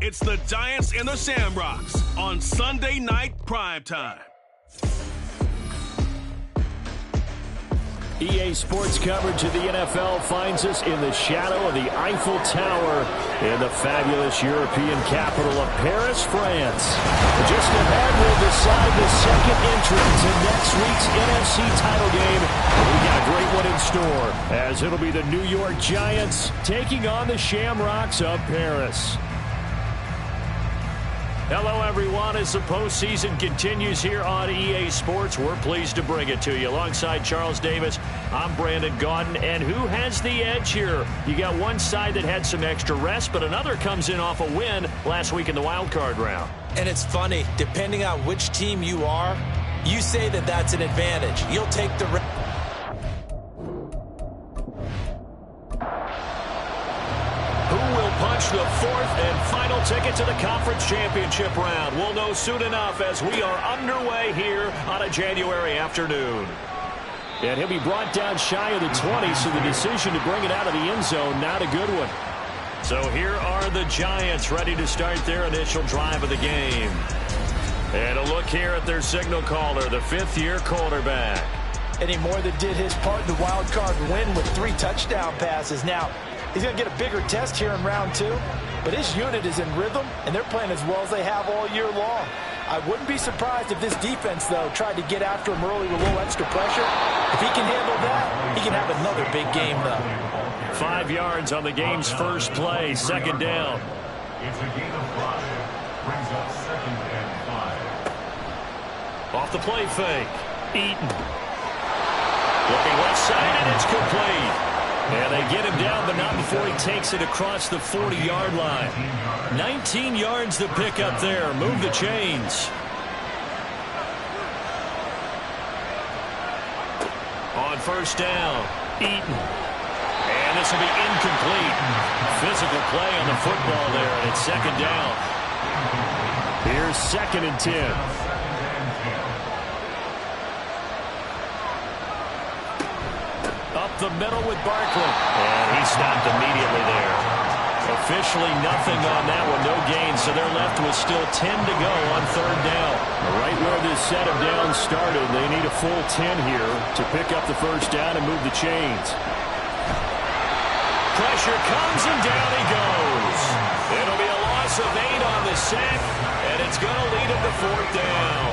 It's the Giants and the Shamrocks on Sunday Night Primetime. EA Sports coverage of the NFL finds us in the shadow of the Eiffel Tower in the fabulous European capital of Paris, France. Just ahead, we'll decide the second entrant to next week's NFC title game. We got a great one in store, as it'll be the New York Giants taking on the Shamrocks of Paris. Hello, everyone. As the postseason continues here on EA Sports, we're pleased to bring it to you. Alongside Charles Davis, I'm Brandon Gaudin. And who has the edge here? You got one side that had some extra rest, but another comes in off a win last week in the wild card round. And it's funny, depending on which team you are, you say that that's an advantage. You'll take the rest. Punch the fourth and final ticket to the conference championship round. We'll know soon enough as we are underway here on a January afternoon. And he'll be brought down shy of the 20, so the decision to bring it out of the end zone, not a good one. So here are the Giants ready to start their initial drive of the game. And a look here at their signal caller, the fifth-year quarterback. Eddie Moore that did his part in the wild card win with 3 touchdown passes. Now, he's going to get a bigger test here in round 2, but his unit is in rhythm, and they're playing as well as they have all year long. I wouldn't be surprised if this defense, though, tried to get after him early with a little extra pressure. If he can handle that, he can have another big game, though. 5 yards on the game's first play, second down. It's a gain of 5. Brings up 2nd and 5. Off the play fake, Eaton. Looking left side, and it's complete. And they get him down, but not before he takes it across the 40-yard line. 19 yards to pick up there. Move the chains. On first down, Eaton. And this will be incomplete. Physical play on the football there, and it's second down. Here's 2nd and 10. The middle with Barkley. And he stopped immediately there. Officially nothing on that one, no gain, so they're left with still 10 to go on third down. Right where this set of downs started, they need a full 10 here to pick up the first down and move the chains. Pressure comes and down he goes. It'll be a loss of 8 on the sack, and it's going to lead him to fourth down.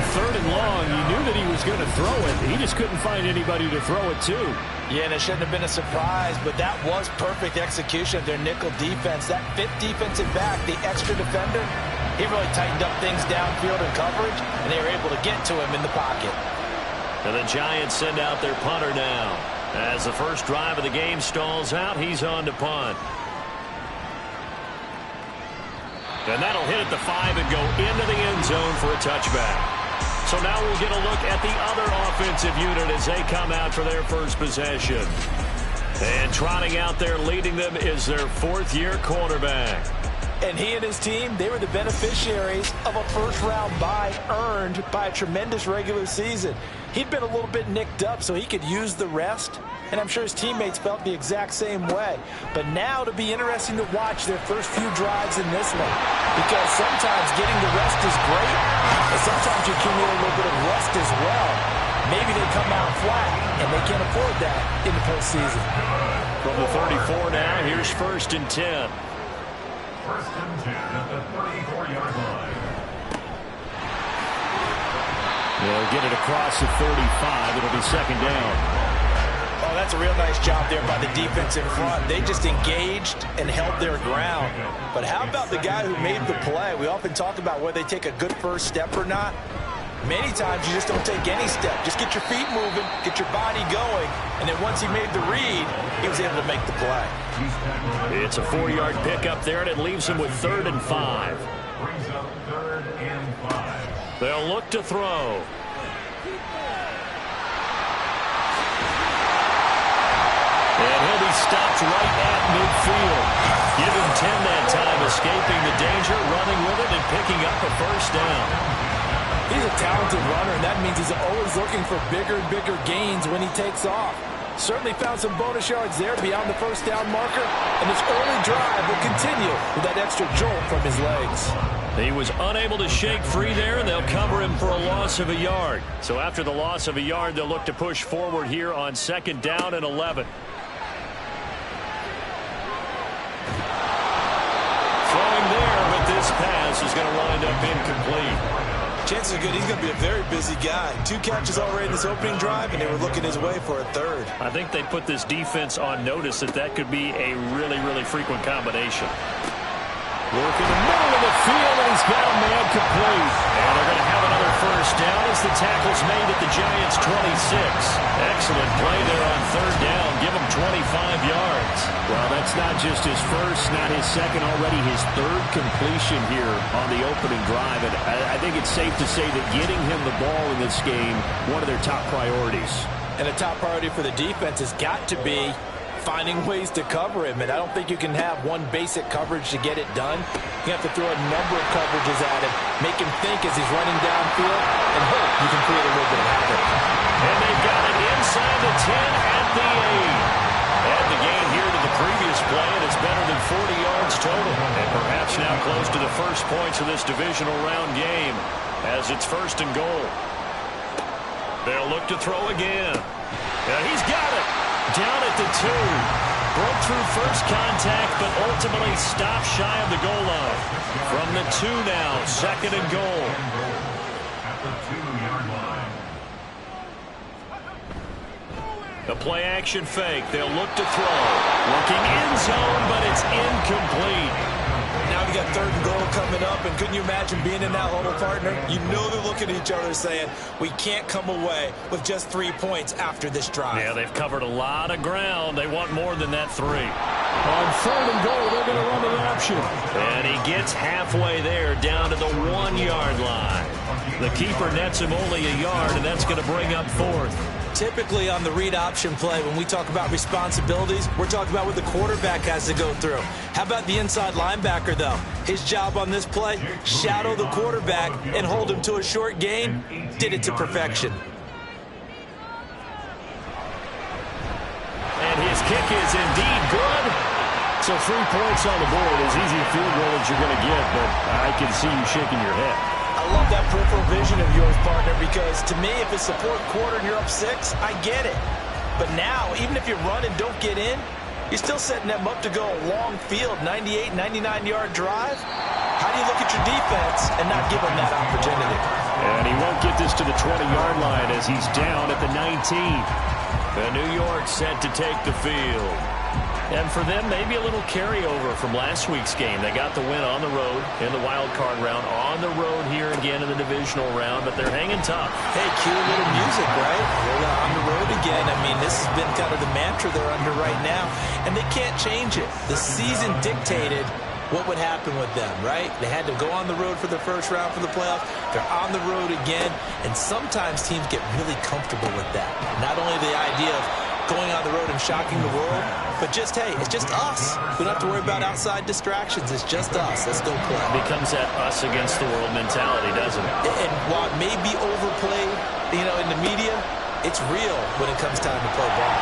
3rd and long, you knew that he was going to throw it. He just couldn't find anybody to throw it to. Yeah, and it shouldn't have been a surprise, but that was perfect execution of their nickel defense. That 5th defensive back, the extra defender, he really tightened up things downfield in coverage, and they were able to get to him in the pocket. And the Giants send out their punter now. As the first drive of the game stalls out, he's on to punt. And that'll hit at the 5 and go into the end zone for a touchback. So now we'll get a look at the other offensive unit as they come out for their first possession. And trotting out there leading them is their 4th-year quarterback. And he and his team, they were the beneficiaries of a first-round bye earned by a tremendous regular season. He'd been a little bit nicked up, so he could use the rest. And I'm sure his teammates felt the exact same way. But now it'll be interesting to watch their first few drives in this one. Because sometimes getting the rest is great, and sometimes you accumulate a little bit of rest as well. Maybe they come out flat, and they can't afford that in the postseason. From the 34 now, here's 1st and 10. 1st and 10 at the 34-yard line. They'll get it across the 35. It'll be 2nd down. Oh, that's a real nice job there by the defense in front. They just engaged and held their ground. But how about the guy who made the play? We often talk about whether they take a good first step or not. Many times you just don't take any step. Just get your feet moving, get your body going, and then once he made the read, he was able to make the play. It's a 4-yard pickup there, and it leaves him with 3rd and 5. Brings up 3rd and 5. They'll look to throw. And he'll be stopped right at midfield. Give him 10 that time, escaping the danger, running with it, and picking up a first down. He's a talented runner, and that means he's always looking for bigger and bigger gains when he takes off. Certainly found some bonus yards there beyond the first down marker, and this early drive will continue with that extra jolt from his legs. He was unable to shake free there, and they'll cover him for a loss of a yard. So after the loss of a yard, they'll look to push forward here on 2nd down and 11. Throwing there, but this pass is going to wind up incomplete. Chances are good he's going to be a very busy guy. 2 catches already in this opening drive, and they were looking his way for a 3rd. I think they put this defense on notice that could be a really, really frequent combination. Work in the middle of the field, and he's got a man complete. And they're going to have another first down as the tackle's made at the Giants' 26. Excellent play there on 3rd down. Give him 25 yards. Well, that's not just his first, not his second, already his 3rd completion here on the opening drive. And I think it's safe to say that getting him the ball in this game, one of their top priorities. And a top priority for the defense has got to be finding ways to cover him, and I don't think you can have one basic coverage to get it done. You have to throw a number of coverages at him, make him think as he's running downfield, and hope you can create a little bit of havoc. And they've got it inside the 10 at the 8. And the gain here to the previous play, and it's better than 40 yards total. And perhaps now close to the first points of this divisional round game as it's 1st and goal. They'll look to throw again. And he's got it. Down at the 2. Broke through first contact, but ultimately stopped shy of the goal line. From the 2 now, 2nd and goal. At the 2-yard line. The play action fake. They'll look to throw. Looking end zone, but it's incomplete. Now we got 3rd and goal coming up, and couldn't you imagine being in that huddle, partner? You know they're looking at each other saying, we can't come away with just 3 points after this drive. Yeah, they've covered a lot of ground. They want more than that 3. On 3rd and goal, they're going to run the option. And he gets halfway there, down to the 1-yard line. The keeper nets him only a yard, and that's going to bring up 4th. Typically on the read option play, when we talk about responsibilities, we're talking about what the quarterback has to go through. How about the inside linebacker, though? His job on this play, shadow the quarterback and hold him to a short gain. Did it to perfection. And his kick is indeed good. So 3 points on the board, as easy a field goal as you're going to get, but I can see you shaking your head. I love that peripheral vision of yours, partner, because to me, if it's the 4th quarter and you're up 6, I get it. But now, even if you run and don't get in, you're still setting them up to go a long field, 98, 99-yard drive. How do you look at your defense and not give them that opportunity? And he won't get this to the 20-yard line as he's down at the 19. And New York set to take the field. And for them, maybe a little carryover from last week's game. They got the win on the road in the wild card round, on the road here again in the divisional round, but they're hanging tough. Hey, cue a little music, right? They're on the road again. I mean, this has been kind of the mantra they're under right now, and they can't change it. The season dictated what would happen with them, right? They had to go on the road for the first round for the playoffs. They're on the road again, and sometimes teams get really comfortable with that. Not only the idea of going on the road and shocking the world, but just, hey, it's just us. We don't have to worry about outside distractions. It's just us. Let's go play. It becomes that us against the world mentality, doesn't it? And while it may be overplayed, in the media, it's real when it comes time to play ball.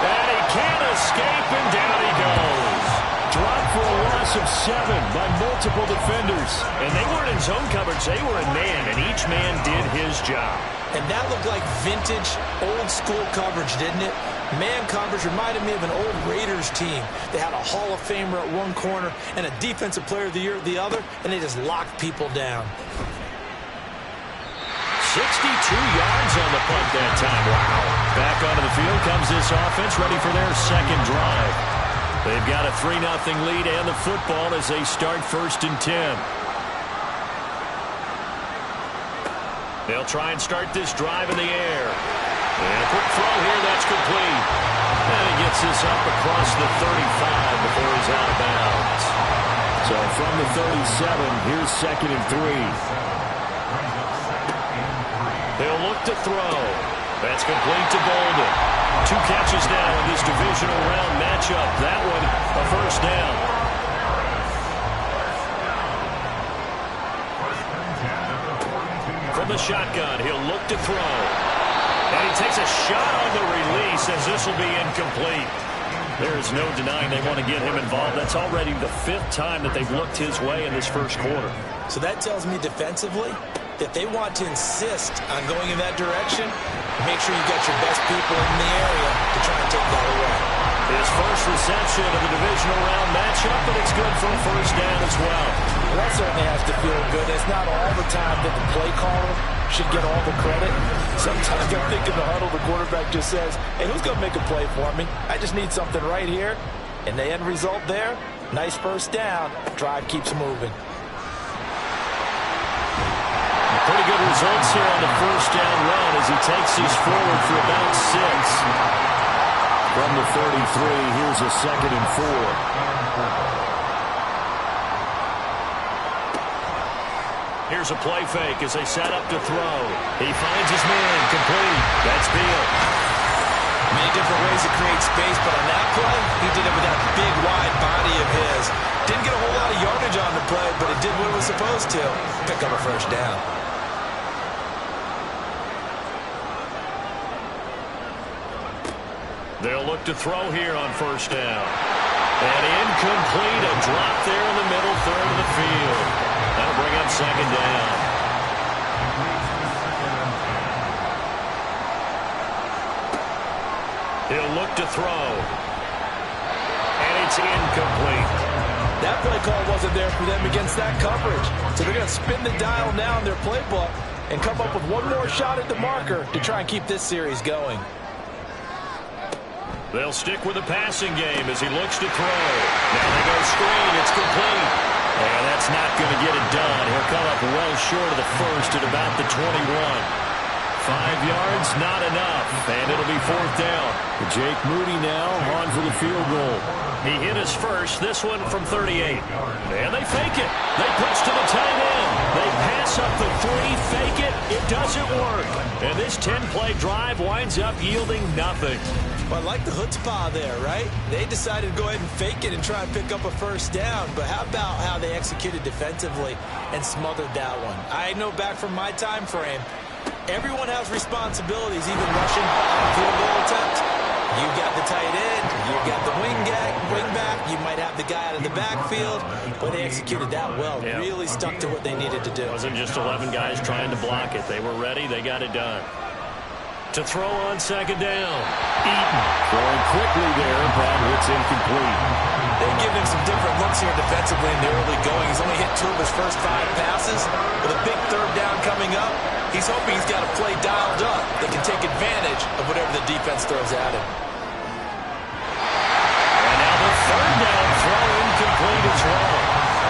And he can't escape, and down he goes. Dropped for a loss of 7 by multiple defenders. And they weren't in zone coverage. They were in man, and each man did his job. And that looked like vintage, old-school coverage, didn't it? Man coverage reminded me of an old Raiders team. They had a Hall of Famer at one corner and a Defensive Player of the Year at the other, and they just locked people down. 62 yards on the punt that time. Wow. Back onto the field comes this offense, ready for their 2nd drive. They've got a 3-0 lead and the football as they start 1st and 10. They'll try and start this drive in the air. And a quick throw here, that's complete. And he gets this up across the 35 before he's out of bounds. So from the 37, here's 2nd and 3. They'll look to throw. That's complete to Bolden. 2 catches now in this divisional round matchup. That one, a first down. From the shotgun, he'll look to throw. And he takes a shot on the release as this will be incomplete. There is no denying they want to get him involved. That's already the 5th time that they've looked his way in this first quarter. So that tells me defensively that they want to insist on going in that direction. Make sure you got your best people in the area to try and take that away. His first reception of the divisional round matchup, but it's good for a first down as well. Well, that certainly has to feel good. It's not all the time that the play caller should get all the credit. Sometimes I think in the huddle, the quarterback just says, hey, who's going to make a play for me? I just need something right here. And the end result there, nice first down. Drive keeps moving. Pretty good results here on the first down run as he takes this forward for about 6. From the 33, here's a 2nd and 4. Here's a play fake as they set up to throw. He finds his man, complete. That's Beal. Many different ways to create space, but on that play, he did it with that big, wide body of his. Didn't get a whole lot of yardage on the play, but it did what it was supposed to. Pick up a first down. They'll look to throw here on first down. And incomplete, a drop there in the middle third of the field. That'll bring up 2nd down. He'll look to throw. And it's incomplete. That play call wasn't there for them against that coverage. So they're going to spin the dial now in their playbook and come up with one more shot at the marker to try and keep this series going. They'll stick with the passing game as he looks to throw. Now they go screen. It's complete. And that's not going to get it done. He'll come up well short of the first at about the 21. 5 yards, not enough. And it'll be 4th down. Jake Moody now on for the field goal. He hit his first, this one from 38. And they fake it. They push to the tight end. They pass up the 3, fake it. It doesn't work. And this 10-play drive winds up yielding nothing. Well, I like the chutzpah there, right? They decided to go ahead and fake it and try and pick up a first down. But how about how they executed defensively and smothered that one? I know back from my time frame, everyone has responsibilities, even rushing on a field goal attempt. You got the tight end, you got the wing back, you might have the guy out of the backfield, but they executed that well. Yeah. Really stuck to what they needed to do. It wasn't just 11 guys trying to block it. They were ready. They got it done. To throw on 2nd down. Eaton throwing quickly there, but it's incomplete. They've given him some different looks here defensively in the early going. He's only hit 2 of his first 5 passes. With a big 3rd down coming up, he's hoping he's got a play dialed up that can take advantage of whatever the defense throws at him. And now the 3rd down throw incomplete as well.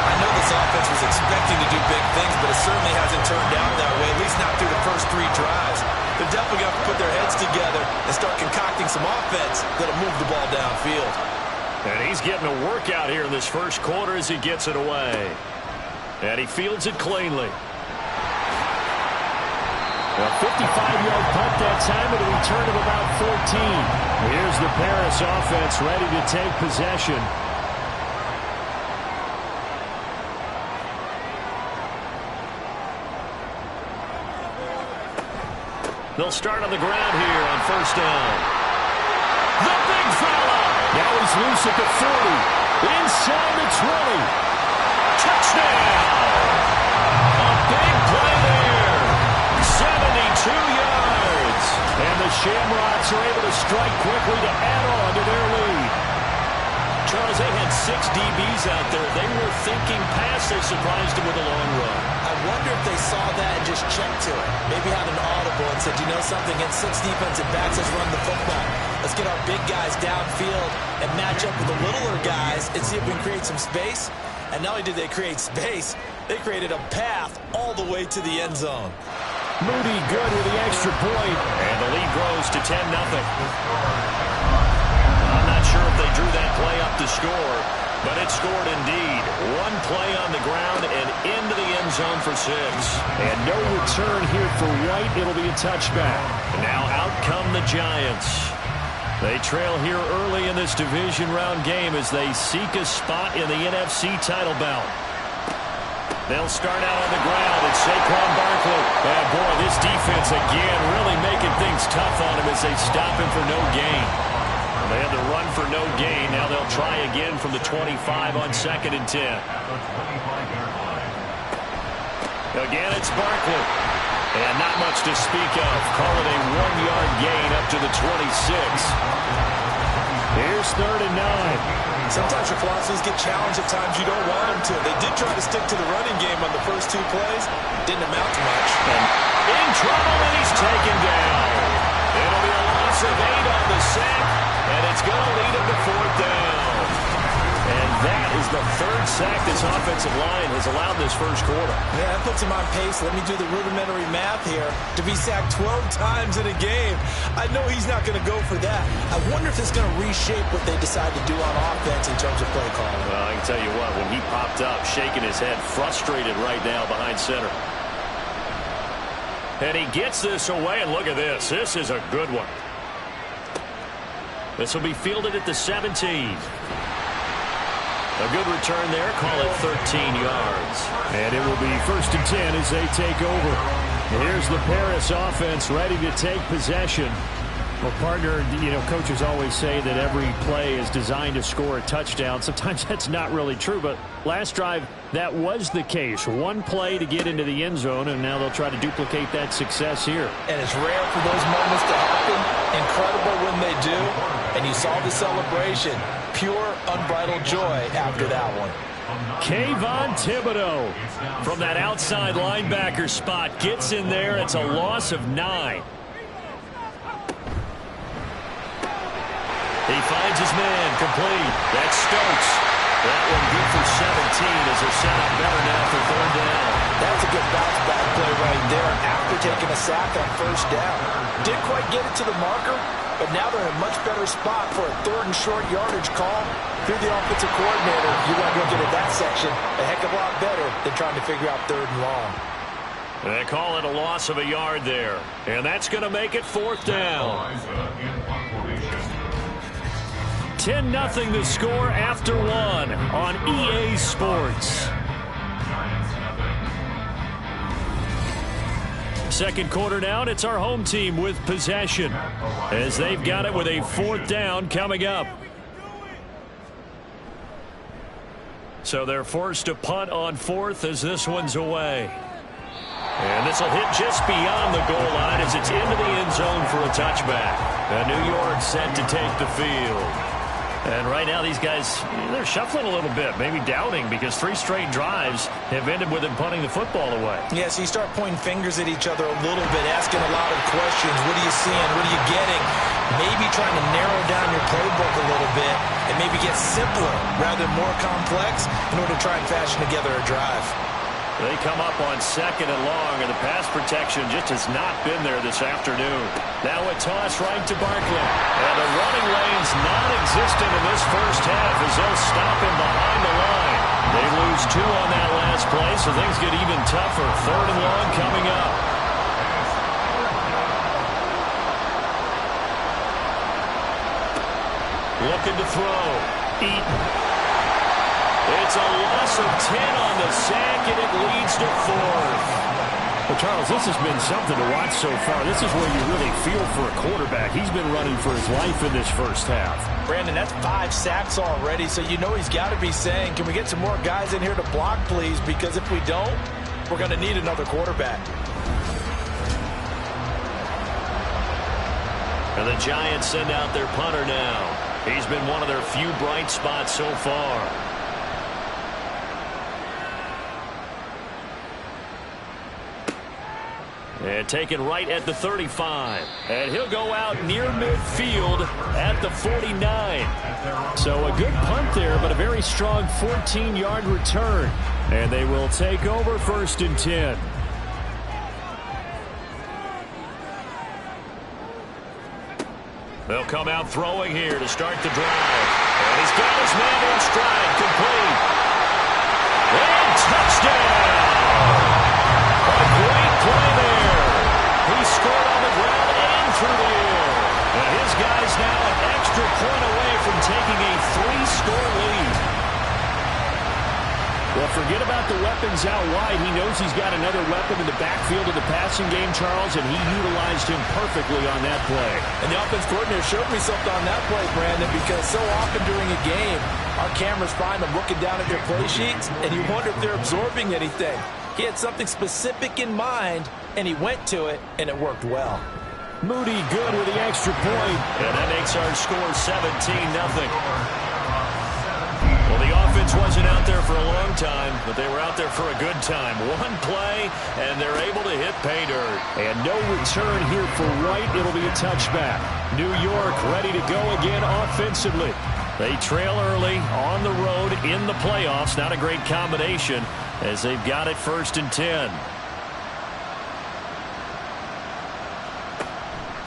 I know this offense was expecting to do big things, but it certainly hasn't turned out that way, at least not through the first 3 drives. They're definitely going to have to put their heads together and start concocting some offense that'll move the ball downfield. And he's getting a workout here in this first quarter as he gets it away. And he fields it cleanly. A 55-yard punt that time at a return of about 14. Here's the Paris offense ready to take possession. They'll start on the ground here on first down. The big fella! Now he's loose at the 40. Inside the 20. Touchdown! A big play there. 72 yards. And the Shamrocks are able to strike quickly to add on to their lead. Charles, they had 6 DBs out there. They were thinking pass. They surprised him with a long run. I wonder if they saw that and just checked to it. Maybe had an audible and said, you know something, against 6 defensive backs, let's run the football. Let's get our big guys downfield and match up with the littler guys and see if we can create some space. And not only did they create space, they created a path all the way to the end zone. Moody good with the extra point. And the lead grows to 10-0. I'm not sure if they drew that play up to score, but it scored indeed. 1 play on the ground and into the end zone for 6. And no return here for White. It'll be a touchback. And now out come the Giants. They trail here early in this division round game as they seek a spot in the NFC title bout. They'll start out on the ground, and Saquon Barkley. And boy, this defense again really making things tough on him as they stop him for no gain. They had the run for no gain. Now they'll try again from the 25 on 2nd and 10. Again, it's Barkley. And not much to speak of. Call it a 1-yard gain up to the 26. Here's 3rd and 9. Sometimes your philosophies get challenged at times you don't want them to. They did try to stick to the running game on the first 2 plays. Didn't amount to much. And in trouble, and he's taken down. It'll be a loss of 8 on the sack, and it's going to lead him to 4th down. And that is the 3rd sack this offensive line has allowed this first quarter. Yeah, that puts him on pace. Let me do the rudimentary math here. To be sacked 12 times in a game, I know he's not going to go for that. I wonder if it's going to reshape what they decide to do on offense in terms of play calling. Well, I can tell you what, when he popped up, shaking his head, frustrated right now behind center. And he gets this away, and look at this. This is a good one. This will be fielded at the 17. A good return there. Call it 13 yards. And it will be 1st and 10 as they take over. Here's the Paris offense ready to take possession. Well, partner, coaches always say that every play is designed to score a touchdown. Sometimes that's not really true, but last drive, that was the case. One play to get into the end zone, and now they'll try to duplicate that success here. And it's rare for those moments to happen. Incredible when they do. And you saw the celebration. Pure, unbridled joy after that one. Kayvon Thibodeau From that outside linebacker spot, gets in there. It's a loss of 9. He finds his man, complete. That's Stokes. That one good for 17 as they're set up better now for 3rd down. That's a good bounce back play right there after taking a sack on 1st down. Didn't quite get it to the marker, but now they're in a much better spot for a 3rd and short yardage call. Through the offensive coordinator, you want to go get at that section a heck of a lot better than trying to figure out 3rd and long. They call it a loss of a yard there. And that's going to make it 4th down. 10-0 the score after 1 on EA Sports. Second quarter down, it's our home team with possession as they've got it with a 4th down coming up. So they're forced to punt on 4th as this one's away. And this will hit just beyond the goal line as it's into the end zone for a touchback. And New York set to take the field. And right now these guys, they're shuffling a little bit, maybe doubting because 3 straight drives have ended with them punting the football away. Yeah, so you start pointing fingers at each other a little bit, asking a lot of questions. What are you seeing? What are you getting? Maybe trying to narrow down your playbook a little bit and maybe get simpler rather than more complex in order to try and fashion together a drive. They come up on 2nd and long, and the pass protection just has not been there this afternoon. Now a toss right to Barkley. And the running lane's non-existent in this first half as they'll stop him behind the line. They lose 2 on that last play, so things get even tougher. 3rd and long coming up. Looking to throw. Eaton. It's a loss of 10 on the sack, and it leads to 4th. Well, Charles, this has been something to watch so far. This is where you really feel for a quarterback. He's been running for his life in this first half. Brandon, that's 5 sacks already, so you know he's got to be saying, can we get some more guys in here to block, please? Because if we don't, we're going to need another quarterback. And the Giants send out their punter now. He's been one of their few bright spots so far. And taken right at the 35. And he'll go out near midfield at the 49. So a good punt there, but a very strong 14-yard return. And they will take over 1st and 10. They'll come out throwing here to start the drive. And he's got his man in stride, complete. And touchdown! A great play there. He scored on the ground and through the air. And his guys now an extra point away from taking a 3-score lead. Well, forget about the weapons out wide. He knows he's got another weapon in the backfield of the passing game, Charles, and he utilized him perfectly on that play. And the offense coordinator showed me something on that play, Brandon, because so often during a game, our cameras find them looking down at their play sheets, and you wonder if they're absorbing anything. He had something specific in mind, and he went to it, and it worked well. Moody good with the extra point. And that makes our score 17-0. Well, the offense wasn't out there for a long time, but they were out there for a good time. One play, and they're able to hit pay dirt. And no return here for White. It'll be a touchback. New York ready to go again offensively. They trail early on the road in the playoffs. Not a great combination as they've got it 1st and 10.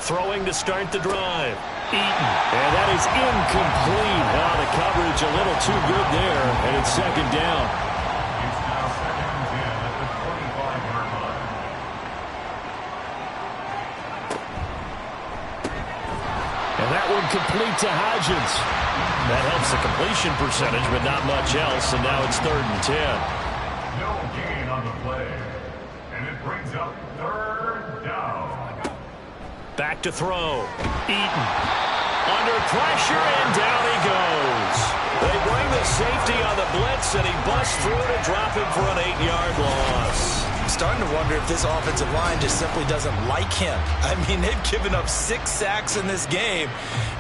Throwing to start the drive. Eaton. And that is incomplete. Now the coverage a little too good there, and it's 2nd down. It's now 2nd and 10 at the 25-yard line. And that one complete to Hodgins. That helps the completion percentage, but not much else, and now it's 3rd and 10. No gain on the play. And it brings up 3rd down. Back to throw. Eaton. Under pressure, and down he goes. They bring the safety on the blitz, and he busts through to drop him for an 8-yard loss. I'm starting to wonder if this offensive line just simply doesn't like him. I mean, they've given up 6 sacks in this game.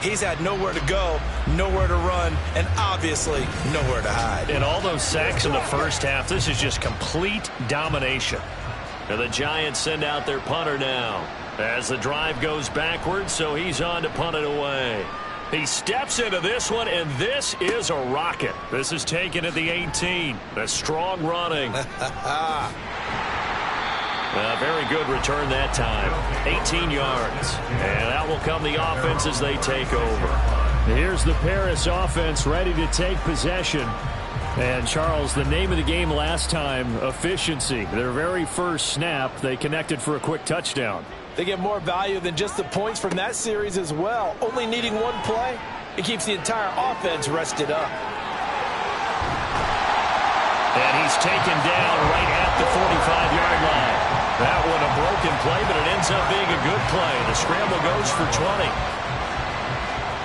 He's had nowhere to go, nowhere to run, and obviously nowhere to hide. And all those sacks in the first half, this is just complete domination. And the Giants send out their punter now. As the drive goes backwards, so he's on to punt it away. He steps into this one, and this is a rocket. This is taken at the 18. A strong running. Very good return that time. 18 yards. And out will come the offense as they take over. Here's the Paris offense ready to take possession. And, Charles, the name of the game last time, efficiency. Their very first snap, they connected for a quick touchdown. They get more value than just the points from that series as well. Only needing one play, it keeps the entire offense rested up. And he's taken down right at the 45-yard line. That one a broken play, but it ends up being a good play. The scramble goes for 20.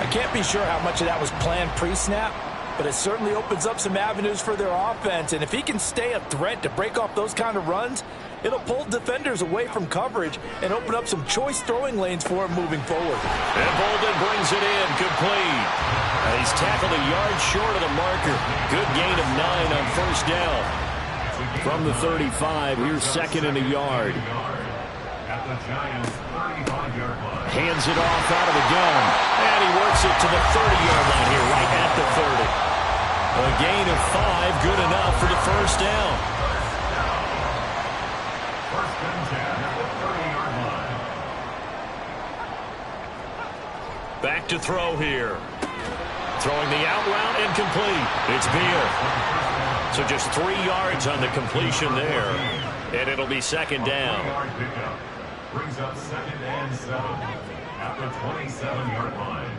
I can't be sure how much of that was planned pre-snap, but it certainly opens up some avenues for their offense. And if he can stay a threat to break off those kind of runs, it'll pull defenders away from coverage and open up some choice throwing lanes for him moving forward. And Bolden brings it in, complete. And he's tackled a yard short of the marker. Good gain of 9 on 1st down. From the 35, here's 2nd and a yard. At the Giants' 35-yard line. Hands it off out of the gun. And he works it to the 30-yard line here, right at the 30. A gain of 5, good enough for the 1st down. 1st and 10 at the 30-yard line. Back to throw here. Throwing the out route, incomplete. It's Beer. So just 3 yards on the completion there. And it'll be 2nd down. 3-yard pickup brings up 2nd and 7 at the 27-yard line.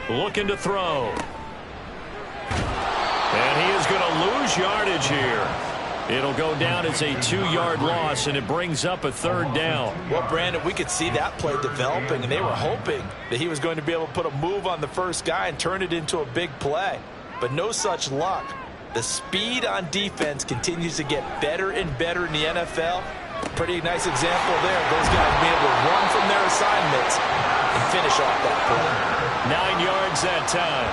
Looking to throw. And he is going to lose yardage here. It'll go down as a 2-yard loss, and it brings up a 3rd down. Well, Brandon, we could see that play developing, and they were hoping that he was going to be able to put a move on the first guy and turn it into a big play. But no such luck. The speed on defense continues to get better and better in the NFL. Pretty nice example there of those guys being able to run from their assignments and finish off that play. 9 yards that time.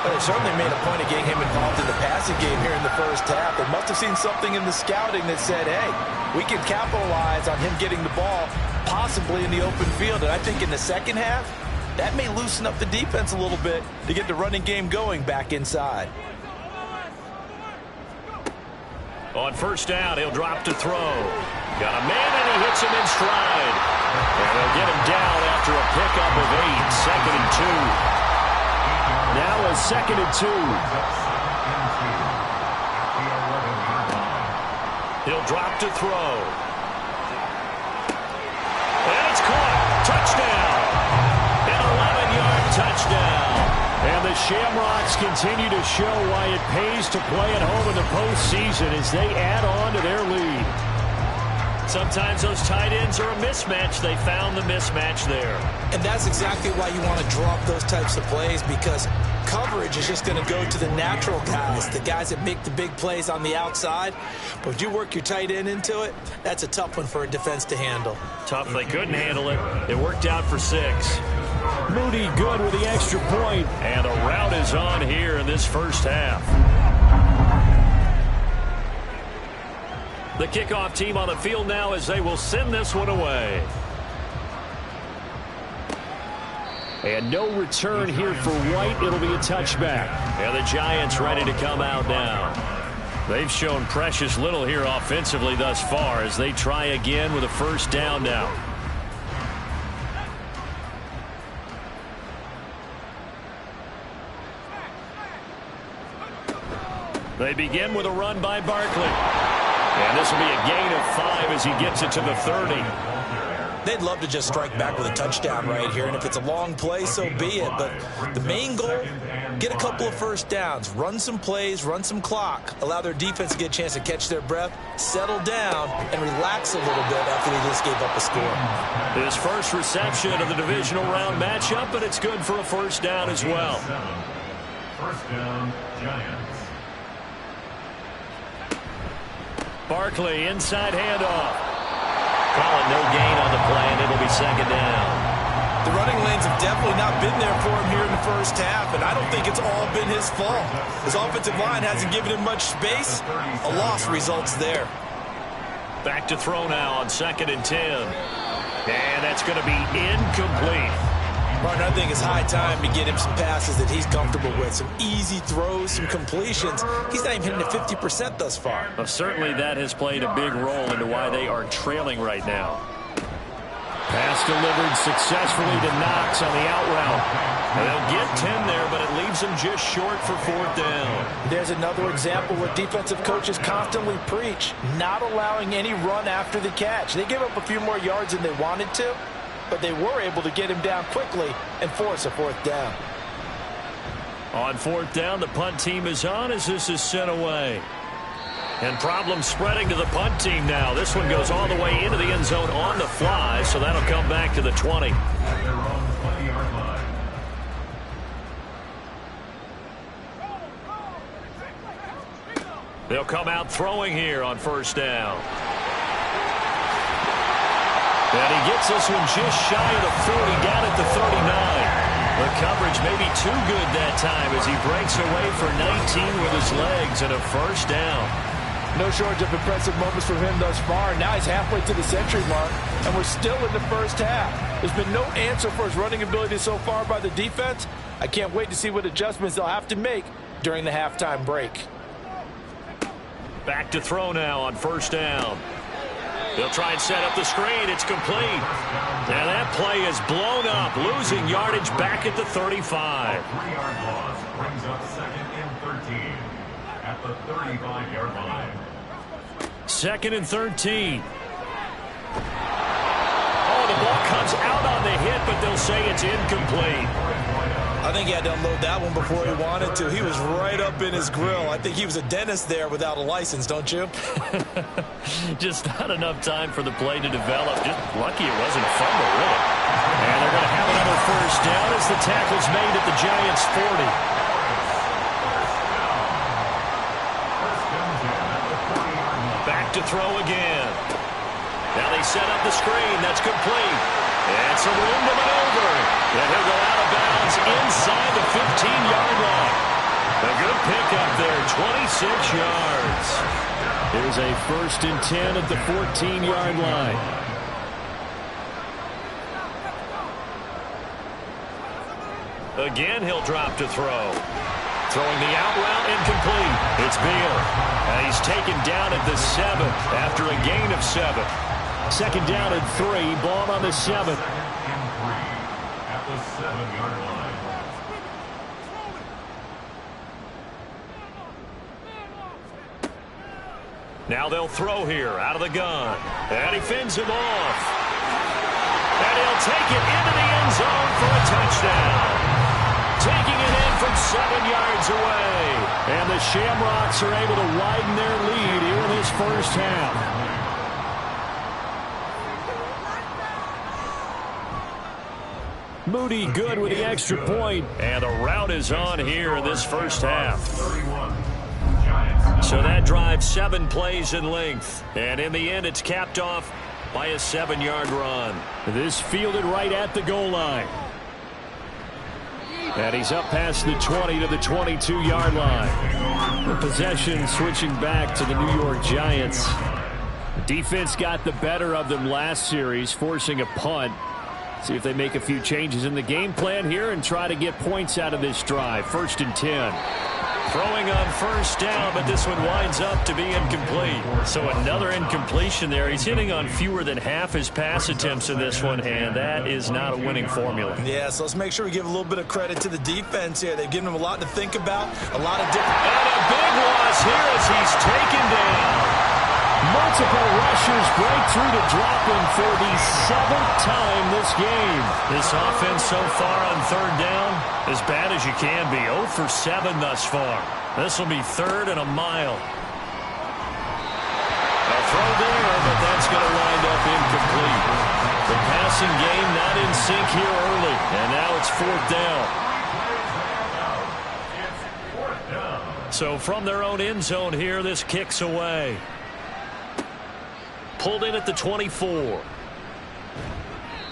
Well, they certainly made a point of getting him involved in the passing game here in the first half. They must have seen something in the scouting that said, hey, we can capitalize on him getting the ball possibly in the open field. And I think in the second half, that may loosen up the defense a little bit to get the running game going back inside. On 1st down, he'll drop to throw. Got a man, and he hits him in stride. And they'll get him down after a pickup of 8. 2nd and 2. Now a 2nd and 2. He'll drop to throw. And it's caught. Touchdown. An 11-yard touchdown. And the Shamrocks continue to show why it pays to play at home in the postseason as they add on to their lead. Sometimes those tight ends are a mismatch. They found the mismatch there. And that's exactly why you want to draw up those types of plays, because coverage is just going to go to the natural guys, the guys that make the big plays on the outside. But if you work your tight end into it, that's a tough one for a defense to handle. Tough. They couldn't handle it. It worked out for 6. Moody good with the extra point. And the rout is on here in this first half. The kickoff team on the field now as they will send this one away. And no return here for White. It'll be a touchback. And the Giants ready to come out now. They've shown precious little here offensively thus far as they try again with a first down now. They begin with a run by Barkley. And this will be a gain of 5 as he gets it to the 30. They'd love to just strike back with a touchdown right here, and if it's a long play, so be it. But the main goal, get a couple of first downs, run some plays, run some clock, allow their defense to get a chance to catch their breath, settle down, and relax a little bit after they just gave up a score. His first reception of the divisional round matchup, but it's good for a first down as well. First down, Giants. Barkley, inside handoff. Calling no gain on the play, and it'll be second down. The running lanes have definitely not been there for him here in the first half, and I don't think it's all been his fault. His offensive line hasn't given him much space. A loss results there. Back to throw now on 2nd and 10. And that's going to be incomplete. Martin, I think it's high time to get him some passes that he's comfortable with. Some easy throws, some completions. He's not even hitting the 50% thus far. Well, certainly that has played a big role into why they are trailing right now. Pass delivered successfully to Knox on the out route. They'll get 10 there, but it leaves them just short for 4th down. There's another example where defensive coaches constantly preach, not allowing any run after the catch. They give up a few more yards than they wanted to, but they were able to get him down quickly and force a 4th down. On 4th down, the punt team is on as this is sent away. And problems spreading to the punt team now. This one goes all the way into the end zone on the fly, so that'll come back to the 20. They'll come out throwing here on 1st down. And he gets this one just shy of the 40, down at the 39. The coverage may be too good that time as he breaks away for 19 with his legs and a first down. No shortage of impressive moments from him thus far. Now he's halfway to the century mark, and we're still in the first half. There's been no answer for his running ability so far by the defense. I can't wait to see what adjustments they'll have to make during the halftime break. Back to throw now on 1st down. They'll try and set up the screen. It's complete. And that play is blown up, losing yardage back at the 35. A 3-yard loss brings up 2nd and 13 at the 35-yard line. 2nd and 13. Oh, the ball comes out on the hit, but they'll say it's incomplete. I think he had to unload that one before he wanted to. He was right up in his grill. I think he was a dentist there without a license, don't you? Just not enough time for the play to develop. Just lucky it wasn't a fumble, really. And they're going to have another first down as the tackle's made at the Giants' 40. Back to throw again. Now they set up the screen. That's complete. And some room to maneuver. And he'll go out of bounds inside the 15-yard line. A good pickup there, 26 yards. Here's a 1st and 10 at the 14-yard line. Again, he'll drop to throw. Throwing the out route, incomplete. It's Beal. And he's taken down at the 7 after a gain of 7. 2nd down and 3, ball on the 7. 2nd and 3 at the 7-yard line. Now they'll throw here out of the gun. And he fends him off. And he'll take it into the end zone for a touchdown. taking it in from 7 yards away. And the Shamrocks are able to widen their lead here in this first half. Moody good with the extra point. And the rout is on here in this first half. So that drive 7 plays in length. And in the end, it's capped off by a 7-yard run. This fielded right at the goal line. And he's up past the 20 to the 22-yard line. The possession switching back to the New York Giants. Defense got the better of them last series, forcing a punt. See if they make a few changes in the game plan here and try to get points out of this drive. 1st and 10. Throwing on first down, but this one winds up to be incomplete. So another incompletion there. He's hitting on fewer than half his pass attempts in this one, and that is not a winning formula. Yeah, so let's make sure we give a little bit of credit to the defense here. They've given him a lot to think about, a lot of different... And a big loss here as he's taken down. Multiple rushers break through to drop him for the 7th time this game. This offense so far on 3rd down, as bad as you can be. 0 for 7 thus far. This will be 3rd and a mile. A throw there, but that's going to wind up incomplete. The passing game not in sync here early, and now it's 4th down. So from their own end zone here, this kicks away. Pulled in at the 24.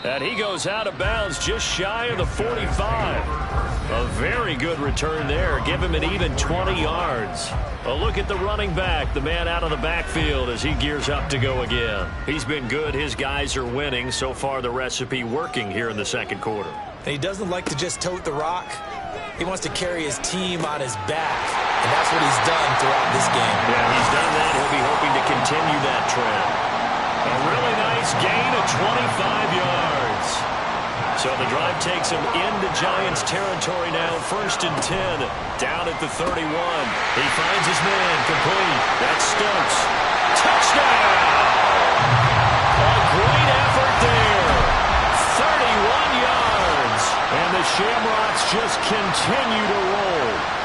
And he goes out of bounds just shy of the 45. A very good return there. Give him an even 20 yards. A look at the running back, the man out of the backfield as he gears up to go again. He's been good. His guys are winning. So far, the recipe working here in the 2nd quarter. He doesn't like to just tote the rock. He wants to carry his team on his back. And that's what he's done throughout this game. Yeah, he's done that. He'll be hoping to continue that trend. A really nice gain of 25 yards. So the drive takes him into Giants territory now. 1st and 10, down at the 31. He finds his man, complete. That's Stokes. Touchdown! A great effort there. 31 yards. And the Shamrocks just continue to roll.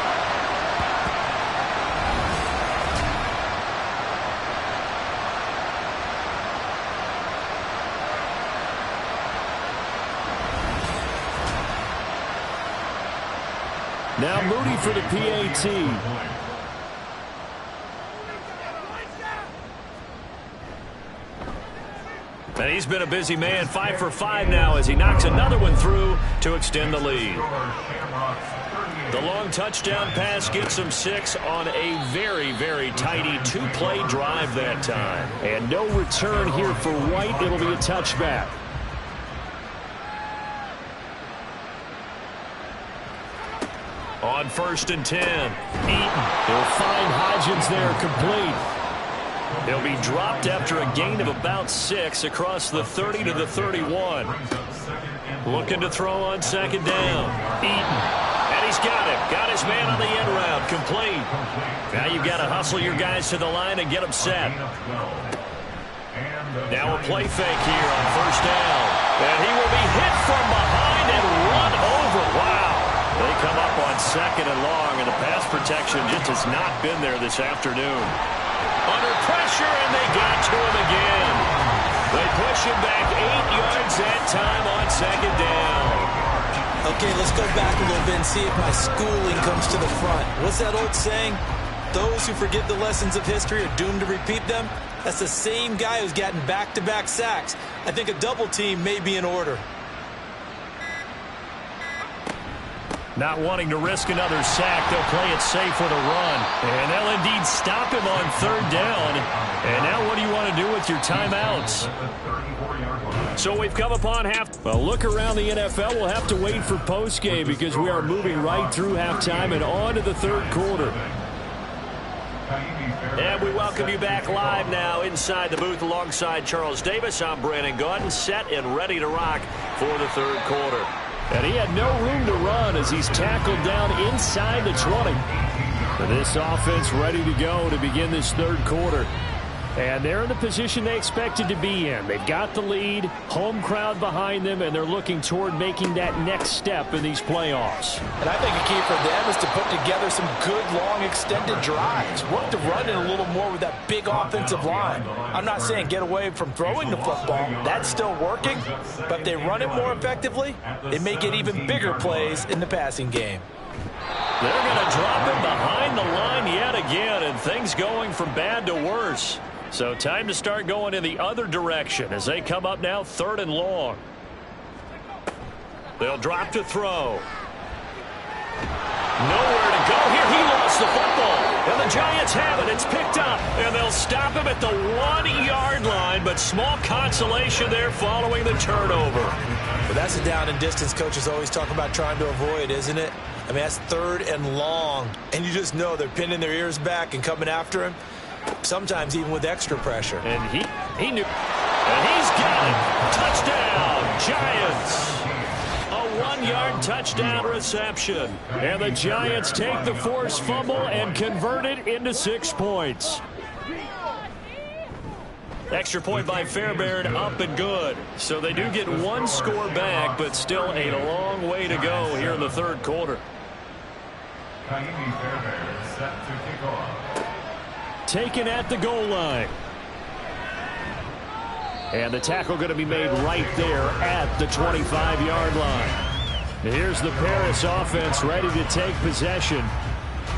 Now Moody for the PAT. And he's been a busy man. 5 for 5 now as he knocks another one through to extend the lead. The long touchdown pass gets him 6 on a very, very tidy 2-play drive that time. And no return here for White. It'll be a touchback. On 1st and 10, Eaton. They'll find Hodgins there, complete. He'll be dropped after a gain of about 6 across the 30 to the 31. Looking to throw on 2nd down. Eaton. And he's got him. Got his man on the end route. Complete. Now you've got to hustle your guys to the line and get them set. Now a play fake here on 1st down. And he will be hit from behind and run over. Wow. They come up on 2nd and long, and the pass protection just has not been there this afternoon. Under pressure, and they got to him again. They push him back 8 yards that time on 2nd down. Okay, let's go back a little bit and see if my schooling comes to the front. What's that old saying? Those who forget the lessons of history are doomed to repeat them. That's the same guy who's gotten back-to-back sacks. I think a double team may be in order. Not wanting to risk another sack, they'll play it safe with a run. And they'll indeed stop him on 3rd down. And now what do you want to do with your timeouts? So we've come upon half. Well, look around the NFL. We'll have to wait for postgame because we are moving right through halftime and on to the 3rd quarter. And we welcome you back live now inside the booth alongside Charles Davis. I'm Brandon Gaudin, set and ready to rock for the 3rd quarter. And he had no room to run as he's tackled down inside the 20. And this offense ready to go to begin this 3rd quarter. And they're in the position they expected to be in. They've got the lead, home crowd behind them, and they're looking toward making that next step in these playoffs. And I think a key for them is to put together some good, long, extended drives. Work the run in a little more with that big offensive line. I'm not saying get away from throwing the football. That's still working. But if they run it more effectively, they may get even bigger plays in the passing game. They're going to drop him behind the line yet again, and things going from bad to worse. So time to start going in the other direction as they come up now 3rd and long. They'll drop to throw. Nowhere to go here. He lost the football. And the Giants have it. It's picked up. And they'll stop him at the 1-yard line. But small consolation there following the turnover. Well, that's a down and distance coaches always talk about trying to avoid, isn't it? I mean, that's 3rd and long. And you just know they're pinning their ears back and coming after him. Sometimes even with extra pressure. And he knew. And he's got it. Touchdown, Giants. A 1-yard touchdown reception. And the Giants take the forced fumble and convert it into 6 points. Extra point by Fairbairn, up and good. So they do get 1 score back, but still a long way to go here in the 3rd quarter. Fairbairn set to kick off. Taken at the goal line. And the tackle going to be made right there at the 25-yard line. Here's the Paris offense ready to take possession.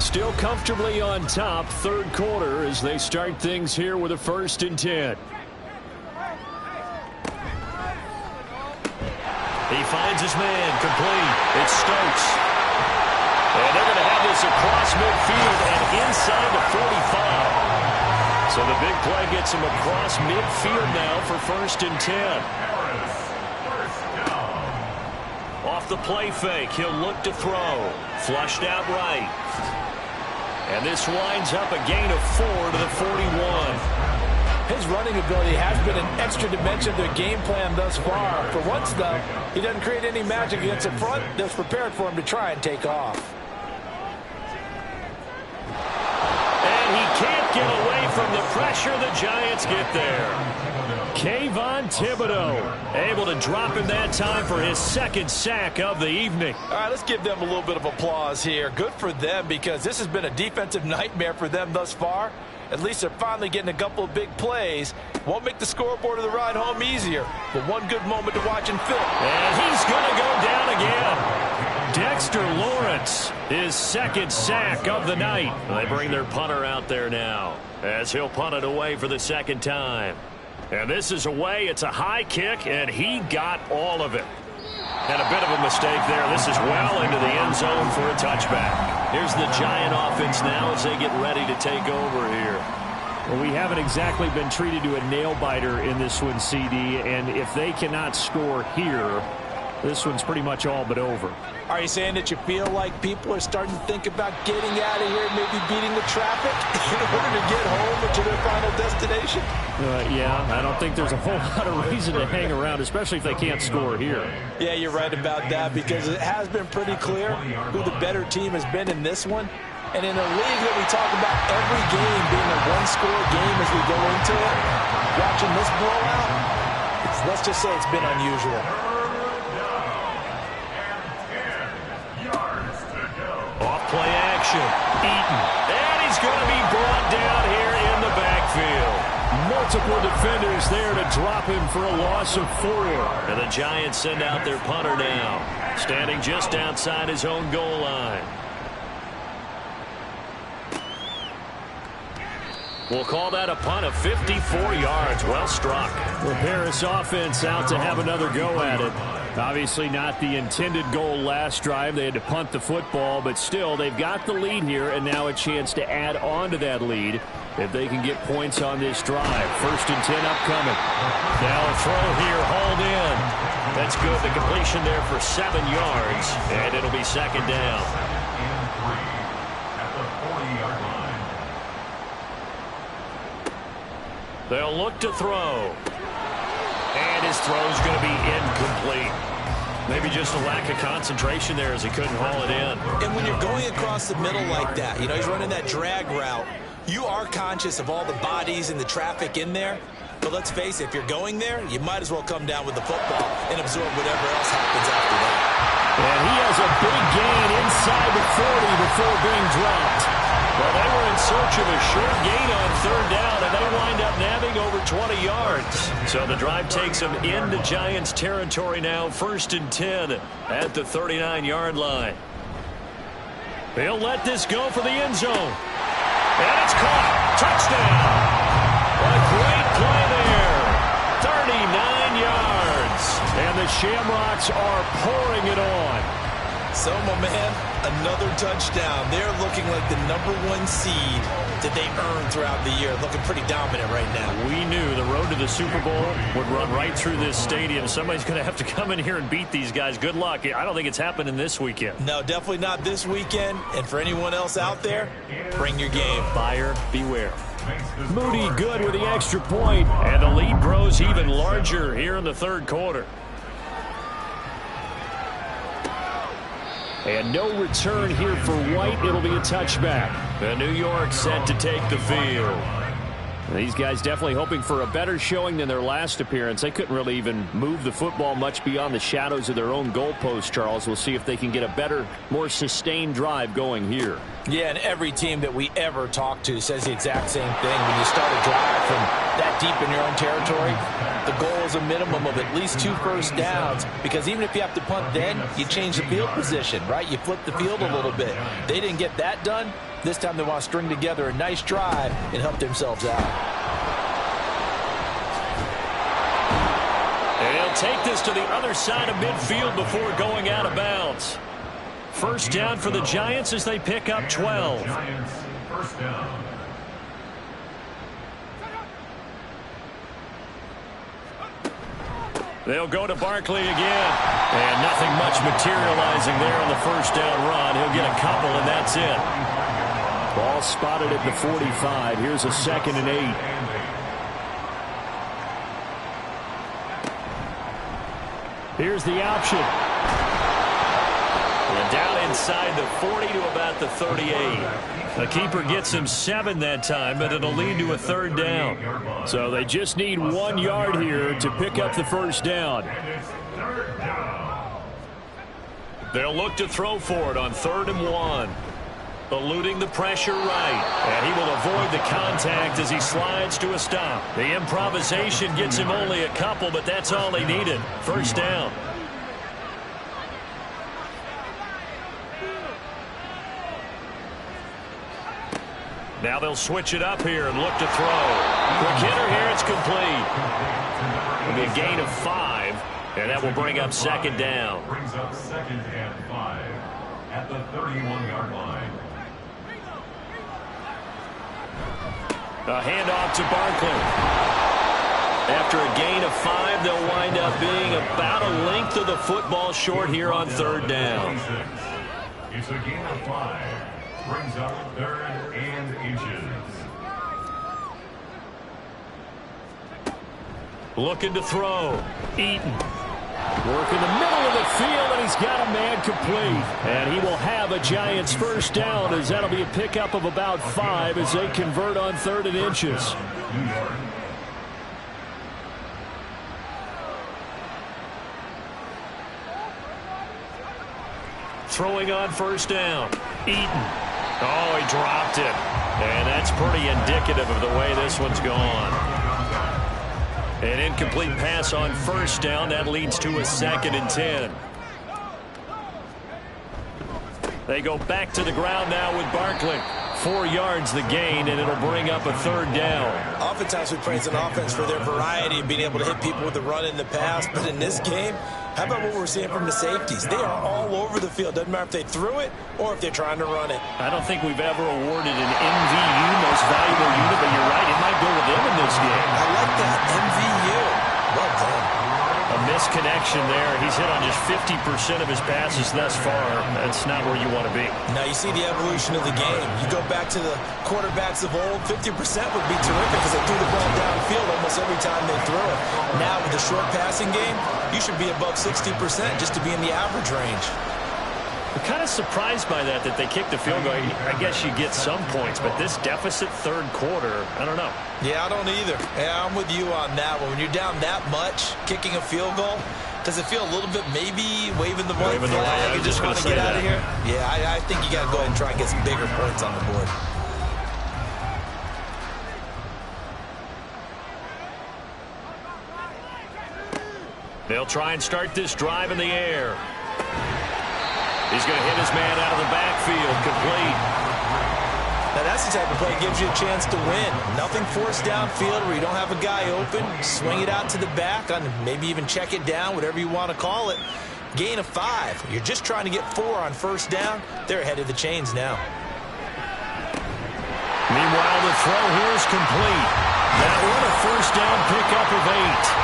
Still comfortably on top, 3rd quarter as they start things here with a 1st and 10. He finds his man, complete. It's Stokes. And they're going to have this across midfield and inside the 45. So the big play gets him across midfield now for 1st and 10. Off the play fake, he'll look to throw. Flushed out right. And this winds up a gain of 4 to the 41. His running ability has been an extra dimension of their game plan thus far. For once, though, he doesn't create any magic against the front that's prepared for him to try and take off. And he can't get away from the pressure. The Giants get there. Kayvon Thibodeau able to drop him that time for his 2nd sack of the evening. All right, let's give them a little bit of applause here. Good for them because this has been a defensive nightmare for them thus far. At least they're finally getting a couple of big plays. Won't make the scoreboard of the ride home easier, but one good moment to watch and film. And he's going to go down again. Dexter Lawrence, his 2nd sack of the night. They bring their punter out there now as he'll punt it away for the 2nd time. And this is away. It's a high kick, and he got all of it. And a bit of a mistake there. This is well into the end zone for a touchback. Here's the Giant offense now as they get ready to take over here. Well, we haven't exactly been treated to a nail-biter in this one, CD, and if they cannot score here, this one's pretty much all but over. Are you saying that you feel like people are starting to think about getting out of here, maybe beating the traffic in order to get home to their final destination? Yeah, I don't think there's a whole lot of reason to hang around, especially if they can't score here. Yeah, you're right about that because it has been pretty clear who the better team has been in this one. And in a league that we talk about every game being a one-score game as we go into it, watching this blowout, let's just say it's been unusual. Play action. Eaton. And he's going to be brought down here in the backfield. Multiple defenders there to drop him for a loss of 4. And the Giants send out their punter now, standing just outside his own goal line. We'll call that a punt of 54 yards. Well struck. The Paris offense out to have another go at it. Obviously not the intended goal last drive. They had to punt the football, but still they've got the lead here and now a chance to add on to that lead if they can get points on this drive. 1st and 10 upcoming. Now a throw here, hauled in. That's good. The completion there for 7 yards, and it'll be 2nd down. At the 40-yard line. They'll look to throw. And his throw's going to be incomplete. Maybe just a lack of concentration there as he couldn't haul it in. And when you're going across the middle like that, you know, he's running that drag route, You are conscious of all the bodies and the traffic in there, but let's face it, if you're going there, you might as well come down with the football and absorb whatever else happens after that. And he has a big gain inside the 40 before being dropped. Well, they were in search of a short gain on third down, and they wind up nabbing over 20 yards. So the drive takes them into Giants territory now, 1st and 10 at the 39-yard line. They'll let this go for the end zone. And it's caught. Touchdown. A great play there. 39 yards. And the Shamrocks are pouring it on. So, my man, another touchdown. They're looking like the #1 seed that they earned throughout the year. Looking pretty dominant right now. We knew the road to the Super Bowl would run right through this stadium. Somebody's going to have to come in here and beat these guys. Good luck. I don't think it's happening this weekend. No, definitely not this weekend. And for anyone else out there, bring your game. Buyer beware. Moody good with the extra point, and the lead grows even larger here in the third quarter. And no return here for White. It'll be a touchback. The New York set to take the field. These guys definitely hoping for a better showing than their last appearance. They couldn't really even move the football much beyond the shadows of their own goalpost, Charles. We'll see if they can get a better, more sustained drive going here. Yeah, and every team that we ever talk to says the exact same thing. When you start a drive from that deep in your own territory, the goal is a minimum of at least 2 first downs, because even if you have to punt then, you change the field position, right? You flip the field a little bit. They didn't get that done. This time they want to string together a nice drive and help themselves out. And he'll take this to the other side of midfield before going out of bounds. First down for the Giants as they pick up 12. Giants, first down. They'll go to Barkley again. And nothing much materializing there on the first down run. He'll get a couple, and that's it. Ball spotted at the 45. Here's a 2nd and 8. Here's the option. And down inside the 40 to about the 38. The keeper gets him 7 that time, but it'll lead to a third down. So they just need 1 yard here to pick up the first down. They'll look to throw for it on 3rd and 1. Eluding the pressure right. And he will avoid the contact as he slides to a stop. The improvisation gets him only a couple, but that's all he needed. First down. Now they'll switch it up here and look to throw. Quick hitter here, it's complete. It'll be a gain of 5, and that will bring up 2nd down. Brings up 2nd and 5 at the 31-yard line. A handoff to Barkley. After a gain of 5, they'll wind up being about a length of the football short here on 3rd down. It's a gain of 5. Brings up 3rd and inches. Looking to throw. Eaton. Work in the middle of the field, and he's got a man complete. And he will have a Giants first down, as that'll be a pickup of about 5 as they convert on 3rd and inches. Throwing on first down. Eaton. Oh, he dropped it. And that's pretty indicative of the way this one's gone. An incomplete pass on first down. That leads to a 2nd and 10. They go back to the ground now with Barkley. 4 yards the gain, and it'll bring up a 3rd down. Oftentimes we praise an offense for their variety of being able to hit people with the run in the pass, but in this game, how about what we're seeing from the safeties? They are all over the field. Doesn't matter if they threw it or if they're trying to run it. I don't think we've ever awarded an MVU, most valuable unit, but you're right, it might go with them in this game. I like that, MVU. Well done. A misconnection there. He's hit on just 50% of his passes thus far. That's not where you want to be. Now you see the evolution of the game. You go back to the quarterbacks of old, 50% would be terrific because they threw the ball downfield almost every time they threw it. Now with the short passing game, you should be above 60% just to be in the average range. I'm kind of surprised by that they kicked the field goal. I guess you get some points, but this deficit third quarter, I don't know. Yeah, I don't either. Yeah, I'm with you on that one. When you're down that much, kicking a field goal, does it feel a little bit maybe waving the white flag? You just want to get out of here? Yeah, I think you got to go ahead and try and get some bigger points on the board. They'll try and start this drive in the air. He's going to hit his man out of the backfield, complete. Now that's the type of play that gives you a chance to win. Nothing forced downfield where you don't have a guy open. Swing it out to the back, on maybe even check it down, whatever you want to call it. Gain of 5. You're just trying to get 4 on first down. They're ahead of the chains now. Meanwhile, the throw here is complete. That one a first down pickup of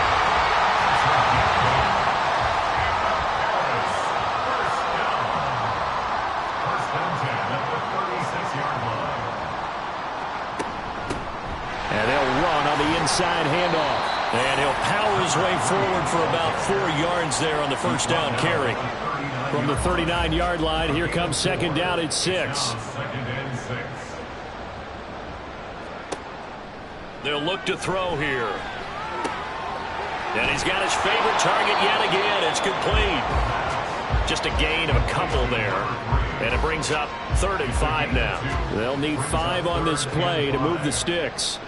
8. Inside handoff. And he'll power his way forward for about 4 yards there on the first down carry. From the 39-yard line, here comes second down at 6. They'll look to throw here. And he's got his favorite target yet again. It's complete. Just a gain of a couple there. And it brings up 3rd and 5 now. They'll need 5 on this play to move the sticks.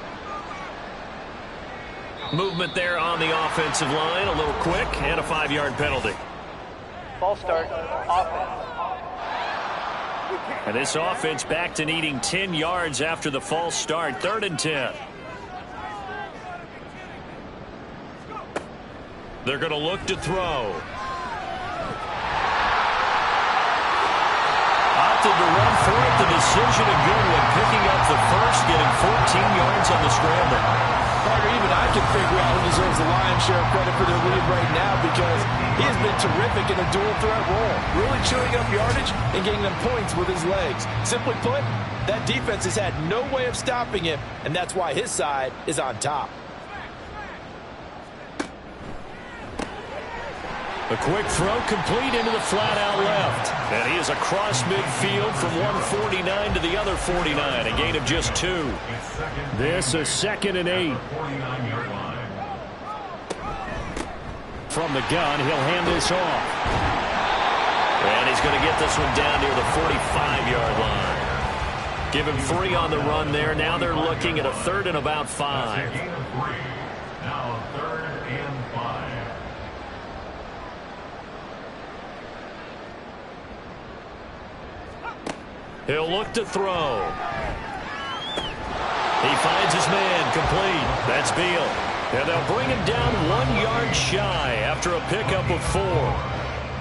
Movement there on the offensive line, a little quick, and a 5-yard penalty. False start, offense. And this offense back to needing 10 yards after the false start, 3rd and 10. They're going to look to throw. Opted to run for it, the decision a good one, picking up the first, getting 14 yards on the scramble. Parker, even I can figure out who deserves the lion's share of credit for their lead right now because he has been terrific in a dual threat role, really chewing up yardage and getting them points with his legs. Simply put, that defense has had no way of stopping him, and that's why his side is on top. A quick throw complete into the flat out left. And he is across midfield from 149 to the other 49. A gain of just 2. This is 2nd and 8. From the gun, he'll hand this off. And he's going to get this one down near the 45-yard line. Give him 3 on the run there. Now they're looking at a 3rd and about 5. Now 3rd and 5. He'll look to throw. He finds his man, complete. That's Beal. And they'll bring him down 1 yard shy after a pickup of 4.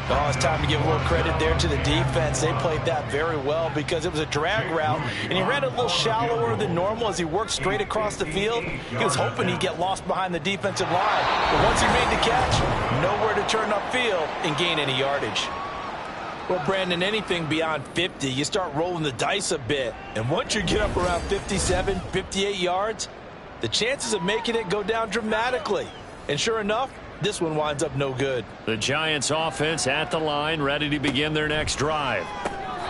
Oh, it's time to give more credit there to the defense. They played that very well because it was a drag route, and he ran a little shallower than normal as he worked straight across the field. He was hoping he'd get lost behind the defensive line. But once he made the catch, nowhere to turn upfield and gain any yardage. Well, Brandon, anything beyond 50, you start rolling the dice a bit. And once you get up around 57, 58 yards, the chances of making it go down dramatically. And sure enough, this one winds up no good. The Giants offense at the line, ready to begin their next drive.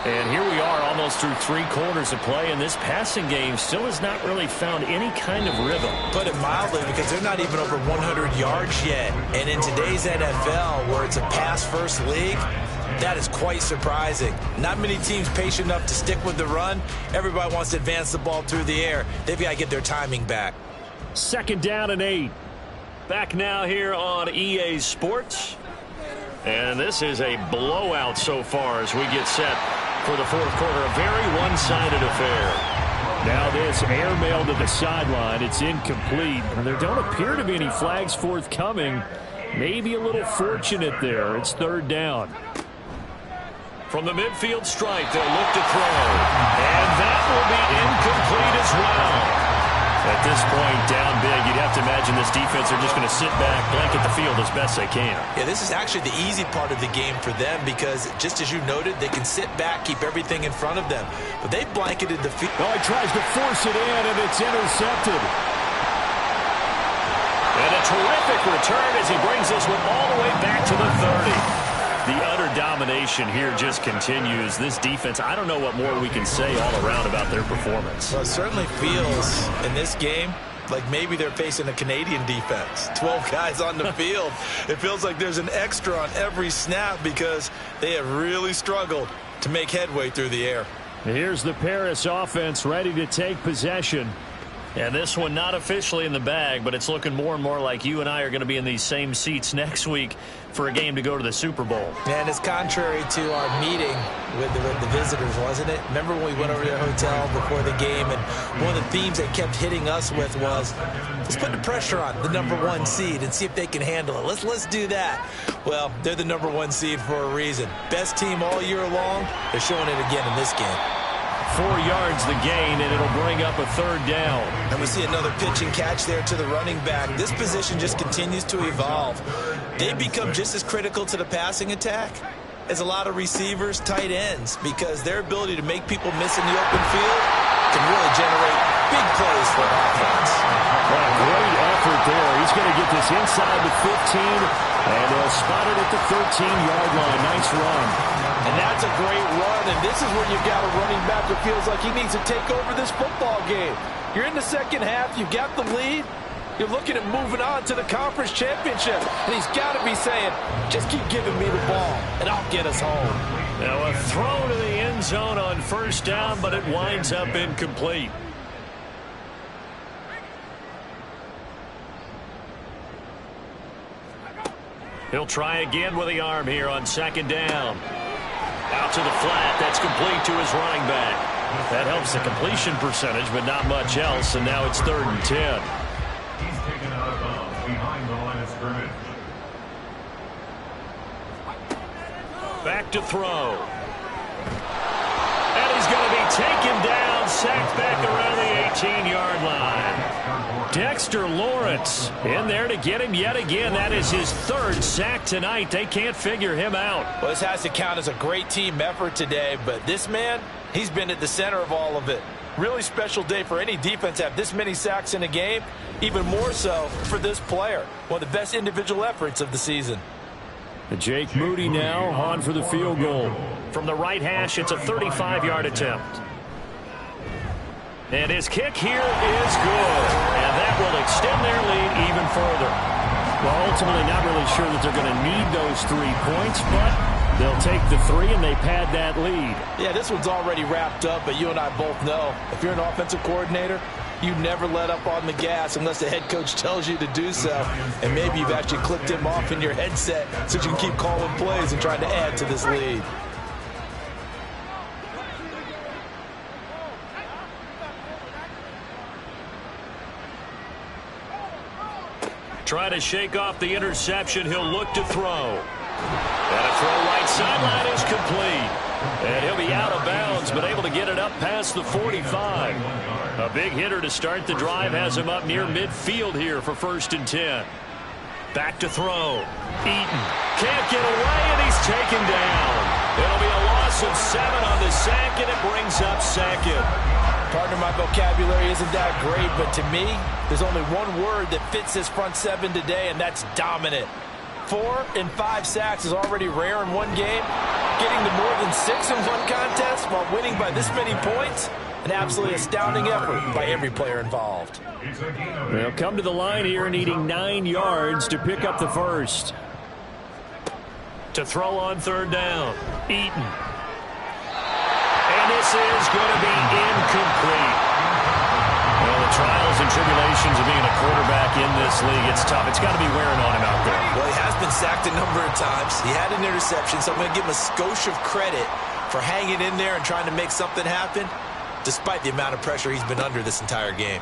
And here we are almost through 3 quarters of play, and this passing game still has not really found any kind of rhythm. Put it mildly, because they're not even over 100 yards yet. And in today's NFL, where it's a pass-first league, that is quite surprising. Not many teams patient enough to stick with the run. Everybody wants to advance the ball through the air. They've got to get their timing back. 2nd down and 8. Back now here on EA Sports. And this is a blowout so far as we get set for the 4th quarter. A very one-sided affair. Now this airmail to the sideline. It's incomplete. And there don't appear to be any flags forthcoming. Maybe a little fortunate there. It's 3rd down. From the midfield stripe, they'll look to throw. And that will be incomplete as well. At this point, down big, you'd have to imagine this defense are just going to sit back, blanket the field as best they can. Yeah, this is actually the easy part of the game for them because, just as you noted, they can sit back, keep everything in front of them. But they blanketed the field. Oh, he tries to force it in, and it's intercepted. And a terrific return as he brings this one all the way back to the 30. The utter domination here just continues. This defense, I don't know what more we can say all around about their performance. Well, it certainly feels in this game like maybe they're facing a Canadian defense. 12 guys on the field. It feels like there's an extra on every snap because they have really struggled to make headway through the air. Here's the Paris offense ready to take possession. And this one not officially in the bag, but it's looking more and more like you and I are going to be in these same seats next week for a game to go to the Super Bowl. And it's contrary to our meeting with the visitors, wasn't it? Remember when we went over to the hotel before the game, and one of the themes they kept hitting us with was, let's put the pressure on the #1 seed and see if they can handle it. Let's do that. Well, they're the #1 seed for a reason. Best team all year long. They're showing it again in this game. 4 yards the gain, and it'll bring up a 3rd down. And we see another pitch and catch there to the running back. This position just continues to evolve. They become just as critical to the passing attack as a lot of receivers, tight ends, because their ability to make people miss in the open field can really generate big plays for an offense. Well, great effort there. He's going to get this inside the 15, and they'll spot it at the 13-yard line. Nice run. And that's a great run, and this is when you've got a running back who feels like he needs to take over this football game. You're in the second half, you've got the lead, you're looking at moving on to the conference championship, and he's got to be saying, just keep giving me the ball, and I'll get us home. Now a throw to the end zone on 1st down, but it winds up incomplete. He'll try again with the arm here on 2nd down. Out to the flat. That's complete to his running back. That helps the completion percentage, but not much else, and now it's 3rd and 10. He's taken out of bounds behind the line of scrimmage. Back to throw. And he's going to be taken down, sacked back around the 18-yard line. Dexter Lawrence in there to get him yet again. That is his 3rd sack tonight. They can't figure him out. Well, this has to count as a great team effort today, but this man, he's been at the center of all of it. Really special day for any defense to have this many sacks in a game, even more so for this player. One of the best individual efforts of the season. Jake Moody now on for the field goal. From the right hash, it's a 35-yard attempt. And his kick here is good. And that will extend their lead even further. Well, ultimately not really sure that they're going to need those 3 points, but they'll take the 3 and they pad that lead. Yeah, this one's already wrapped up, but you and I both know if you're an offensive coordinator, you never let up on the gas unless the head coach tells you to do so. And maybe you've actually clicked him off in your headset so you can keep calling plays and trying to add to this lead. Try to shake off the interception. He'll look to throw. And a throw right sideline is complete. And he'll be out of bounds, but able to get it up past the 45. A big hitter to start the drive has him up near midfield here for 1st and 10. Back to throw. Eaton can't get away, and he's taken down. It'll be a loss of 7 on the sack, and it brings up 2nd. Partner, my vocabulary isn't that great, but to me, there's only one word that fits this front 7 today, and that's dominant. 4 and 5 sacks is already rare in one game. Getting to more than 6 in one contest while winning by this many points, an absolutely astounding effort by every player involved. They'll come to the line here needing 9 yards to pick up the 1st. To throw on 3rd down. Eaton. And this is going to be incomplete. Well, the trials and tribulations of being a quarterback in this league, it's tough. It's got to be wearing on him out there. Well, he has been sacked a number of times. He had an interception, so I'm going to give him a skosh of credit for hanging in there and trying to make something happen, despite the amount of pressure he's been under this entire game.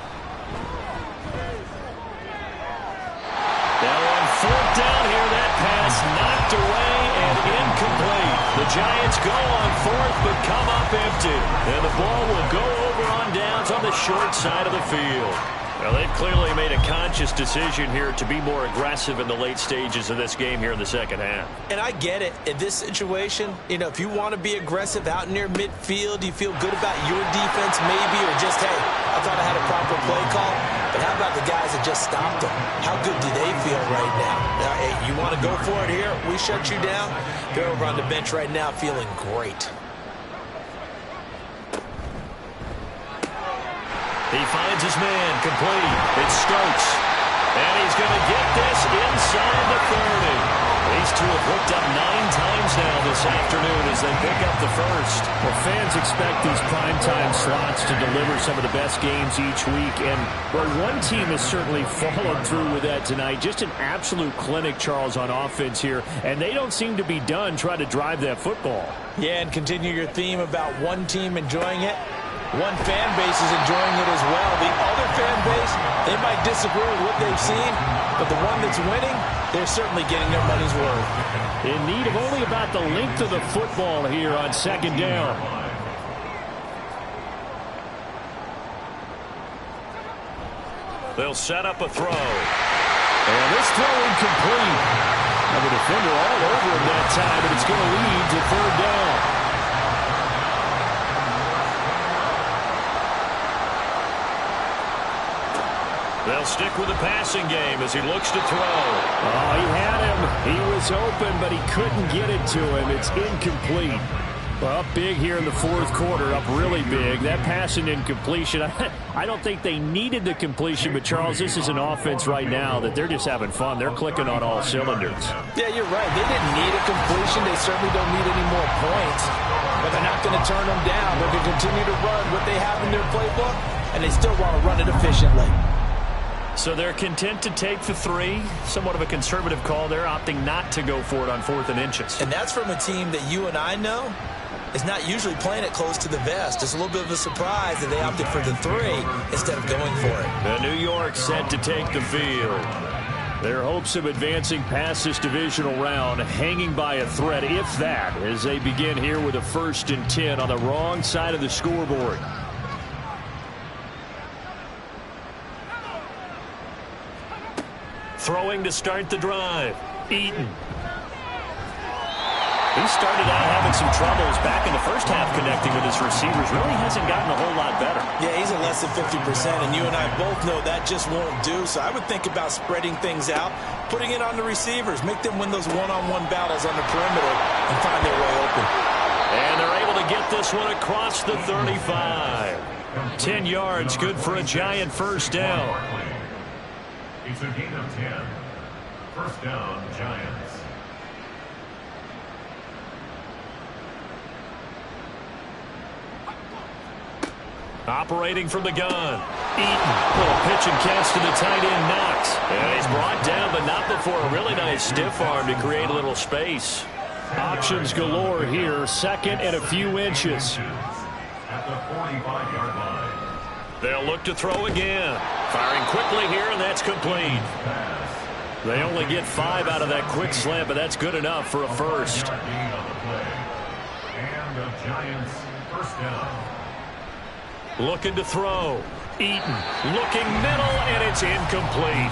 Now on 4th down here, that pass knocked away and incomplete. The Giants go on 4th, but come up empty. And the ball will go over on downs on the short side of the field. Well, they've clearly made a conscious decision here to be more aggressive in the late stages of this game here in the second half. And I get it. In this situation, you know, if you want to be aggressive out near midfield, you feel good about your defense maybe, or just, hey, I thought I had a proper play call. But how about the guys that just stopped them. How good do they feel right now? Hey, you want to go for it here? We shut you down? They're over on the bench right now feeling great. He finds his man, complete. It's Stokes. And he's going to get this inside the 30. These two have hooked up 9 times now this afternoon as they pick up the first. Well, fans expect these primetime slots to deliver some of the best games each week. And, well, one team has certainly followed through with that tonight. Just an absolute clinic, Charles, on offense here. And they don't seem to be done trying to drive that football. Yeah, and continue your theme about one team enjoying it. One fan base is enjoying it as well. The other fan base, they might disagree with what they've seen, but the one that's winning, they're certainly getting their money's worth. In need of only about the length of the football here on second down. They'll set up a throw. And this throw incomplete. Now the defender all over him that time, but it's going to lead to third down. They'll stick with the passing game as he looks to throw. Oh, he had him. He was open, but he couldn't get it to him. It's incomplete. Well, up big here in the fourth quarter, up really big. That passing incompletion, I don't think they needed the completion, but, Charles, this is an offense right now that they're just having fun. They're clicking on all cylinders. Yeah, you're right. They didn't need a completion. They certainly don't need any more points, but they're not going to turn them down. They're going to continue to run what they have in their playbook, and they still want to run it efficiently. So they're content to take the 3. Somewhat of a conservative call. They're opting not to go for it on 4th and inches. And that's from a team that you and I know is not usually playing it close to the vest. It's a little bit of a surprise that they opted for the 3 instead of going for it. The New York set to take the field. Their hopes of advancing past this divisional round hanging by a thread, if that, as they begin here with a 1st and 10 on the wrong side of the scoreboard. Throwing to start the drive. Eaton. He started out having some troubles back in the first half connecting with his receivers. Really hasn't gotten a whole lot better. Yeah, he's at less than 50%, and you and I both know that just won't do. So I would think about spreading things out, putting it on the receivers, make them win those one-on-one battles on the perimeter and find their way open. And they're able to get this one across the 35. 10 yards, good for a Giant first down. It's a gain of 10. First down, Giants. Operating from the gun. Eaton. Little pitch and catch to the tight end, Knox. And he's brought down, but not before a really nice stiff arm to create a little space. Options galore here. 2nd and a few inches. At the 45-yard line. They'll look to throw again. Firing quickly here, and that's complete. They only get 5 out of that quick slant, but that's good enough for a first. And the Giants first down. Looking to throw. Eaton looking middle, and it's incomplete.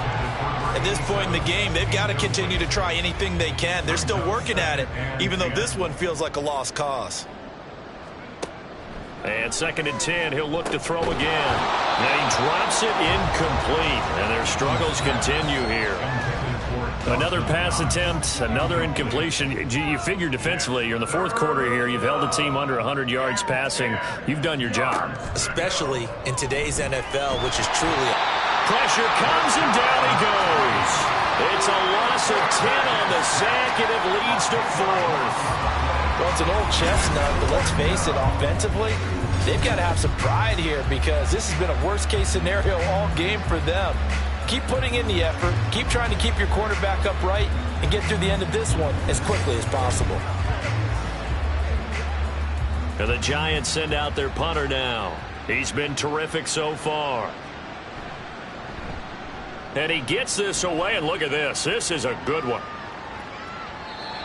At this point in the game, they've got to continue to try anything they can. They're still working at it, even though this one feels like a lost cause. And 2nd and 10, he'll look to throw again. Now he drops it incomplete, and their struggles continue here. Another pass attempt, another incompletion. You figure defensively, you're in the 4th quarter here. You've held the team under 100 yards passing. You've done your job. Especially in today's NFL, which is truly... Pressure comes, and down he goes. It's a loss of 10 on the sack, and it leads to 4th. Well, it's an old chestnut, but let's face it, offensively, they've got to have some pride here because this has been a worst-case scenario all game for them. Keep putting in the effort. Keep trying to keep your quarterback upright and get through the end of this one as quickly as possible. And the Giants send out their punter now. He's been terrific so far. And he gets this away, and look at this. This is a good one.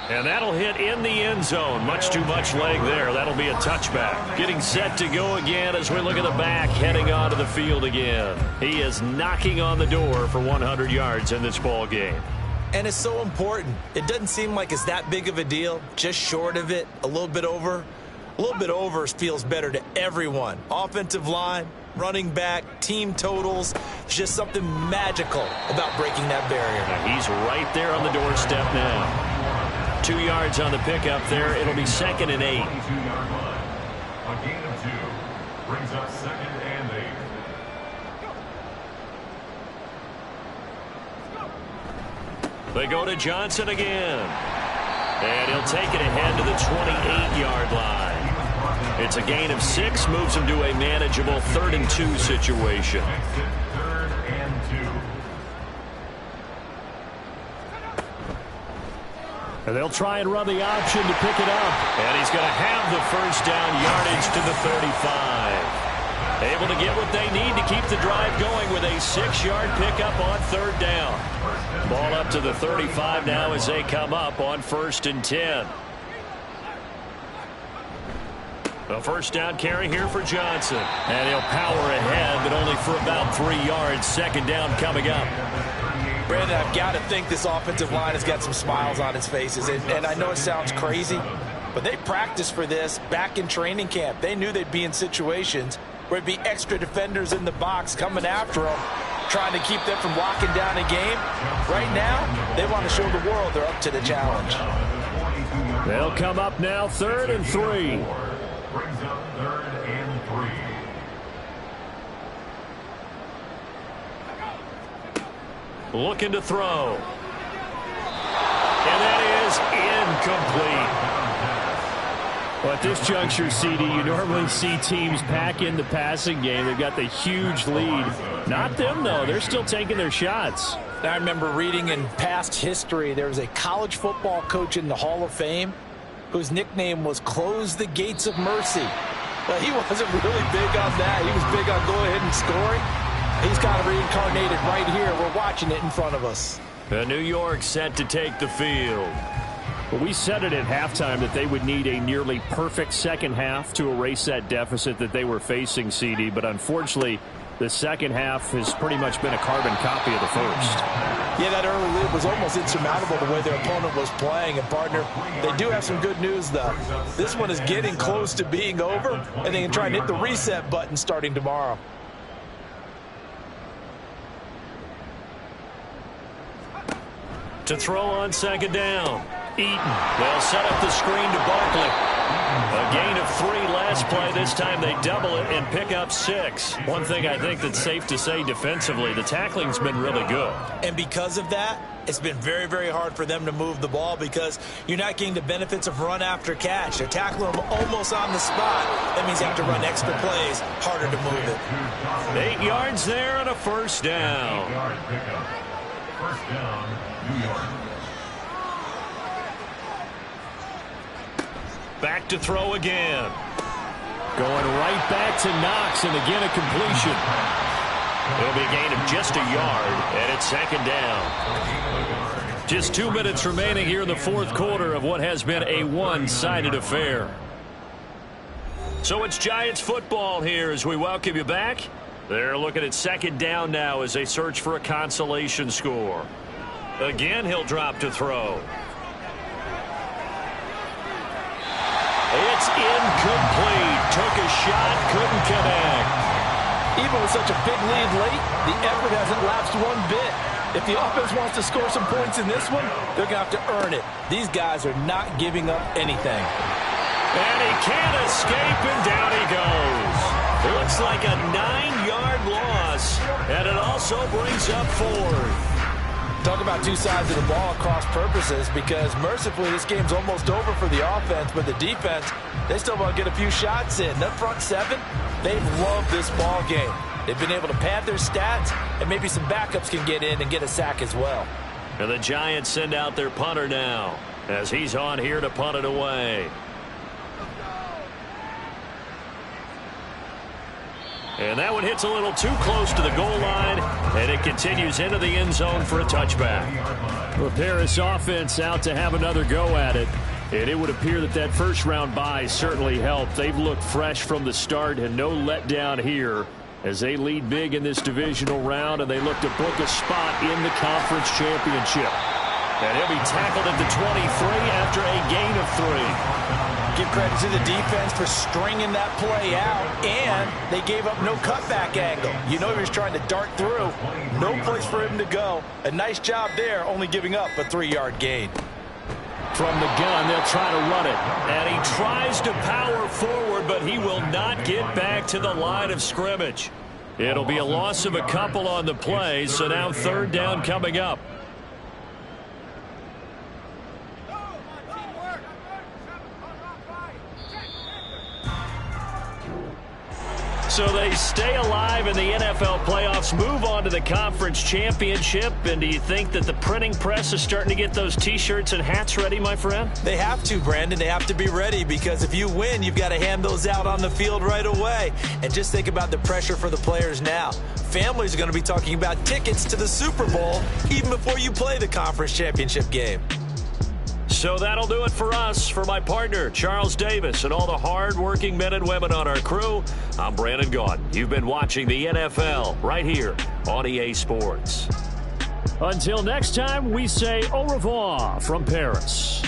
And that'll hit in the end zone. Much too much leg there. That'll be a touchback. Getting set to go again as we look at the back, heading onto the field again. He is knocking on the door for 100 yards in this ball game. And it's so important. It doesn't seem like it's that big of a deal. Just short of it, a little bit over. A little bit over feels better to everyone. Offensive line, running back, team totals, just something magical about breaking that barrier. He's right there on the doorstep now. 2 yards on the pickup there. It'll be 2nd and 8. 22-yard line. A gain of 2 brings up 2nd and 8. They go to Johnson again. And he'll take it ahead to the 28-yard line. It's a gain of 6, moves him to a manageable 3rd and 2 situation. Exit 3rd and 2. And they'll try and run the option to pick it up. And he's going to have the first down, yardage to the 35. Able to get what they need to keep the drive going with a 6-yard pickup on 3rd down. Ball up to the 35 now as they come up on 1st and 10. A first down carry here for Johnson. And he'll power ahead, but only for about 3 yards. 2nd down coming up. Brandon, I've got to think this offensive line has got some smiles on its faces. And I know it sounds crazy, but they practiced for this back in training camp. They knew they'd be in situations where it'd be extra defenders in the box coming after them, trying to keep them from locking down a game. Right now, they want to show the world they're up to the challenge. They'll come up now 3rd and 3. Brings up 3rd and 3. Looking to throw. And that is incomplete. Well, at this juncture, CD, you normally see teams pack in the passing game. They've got the huge lead. Not them, though. They're still taking their shots. I remember reading in past history, there was a college football coach in the Hall of Fame whose nickname was Close the Gates of Mercy. Well, he wasn't really big on that. He was big on go ahead and scoring. He's kind of reincarnated right here. We're watching it in front of us. New York set to take the field. Well, we said it at halftime that they would need a nearly perfect second half to erase that deficit that they were facing, CD. But unfortunately, the second half has pretty much been a carbon copy of the first. Yeah, that early lead was almost insurmountable the way their opponent was playing. And, partner, they do have some good news, though. This one is getting close to being over, and they can try and hit the reset button starting tomorrow. To throw on 2nd down. Eaton. They'll set up the screen to Barkley. A gain of 3 last play. This time they double it and pick up 6. One thing I think that's safe to say defensively, the tackling's been really good. And because of that, it's been very, very hard for them to move the ball because you're not getting the benefits of run after catch. They're tackling them almost on the spot. That means you have to run extra plays, harder to move it. 8 yards there and a first down. 8-yard pickup. First down, New York. Back to throw again. Going right back to Knox, and again a completion. It'll be a gain of just a yard, and it's 2nd down. Just 2 minutes remaining here in the 4th quarter of what has been a one-sided affair. So it's Giants football here as we welcome you back. They're looking at 2nd down now as they search for a consolation score. Again, he'll drop to throw. It's incomplete. Took a shot, couldn't connect. Even with such a big lead late, the effort hasn't lapsed one bit. If the offense wants to score some points in this one, they're going to have to earn it. These guys are not giving up anything. And he can't escape, and down he goes. It looks like a 9-yard loss, and it also brings up 4th. Talk about two sides of the ball across purposes because mercifully this game's almost over for the offense, but the defense, they still want to get a few shots in. That front 7, they've loved this ball game. They've been able to pad their stats, and maybe some backups can get in and get a sack as well. And the Giants send out their punter now as he's on here to punt it away. And that one hits a little too close to the goal line, and it continues into the end zone for a touchback. The Paris offense out to have another go at it. And it would appear that that first-round bye certainly helped. They've looked fresh from the start and no letdown here as they lead big in this divisional round, and they look to book a spot in the conference championship. And he'll be tackled at the 23 after a gain of 3. Give credit to the defense for stringing that play out, and they gave up no cutback angle. You know he was trying to dart through. No place for him to go. A nice job there, only giving up a 3-yard gain. From the gun, they'll try to run it. And he tries to power forward, but he will not get back to the line of scrimmage. It'll be a loss of a couple on the play, so now 3rd down coming up. So they stay alive in the NFL playoffs, move on to the conference championship. And do you think that the printing press is starting to get those T-shirts and hats ready, my friend? They have to, Brandon. They have to be ready, because if you win, you've got to hand those out on the field right away. And just think about the pressure for the players now. Families are going to be talking about tickets to the Super Bowl even before you play the conference championship game. So that'll do it for us. For my partner, Charles Davis, and all the hard-working men and women on our crew, I'm Brandon Gaudin. You've been watching the NFL right here on EA Sports. Until next time, we say au revoir from Paris.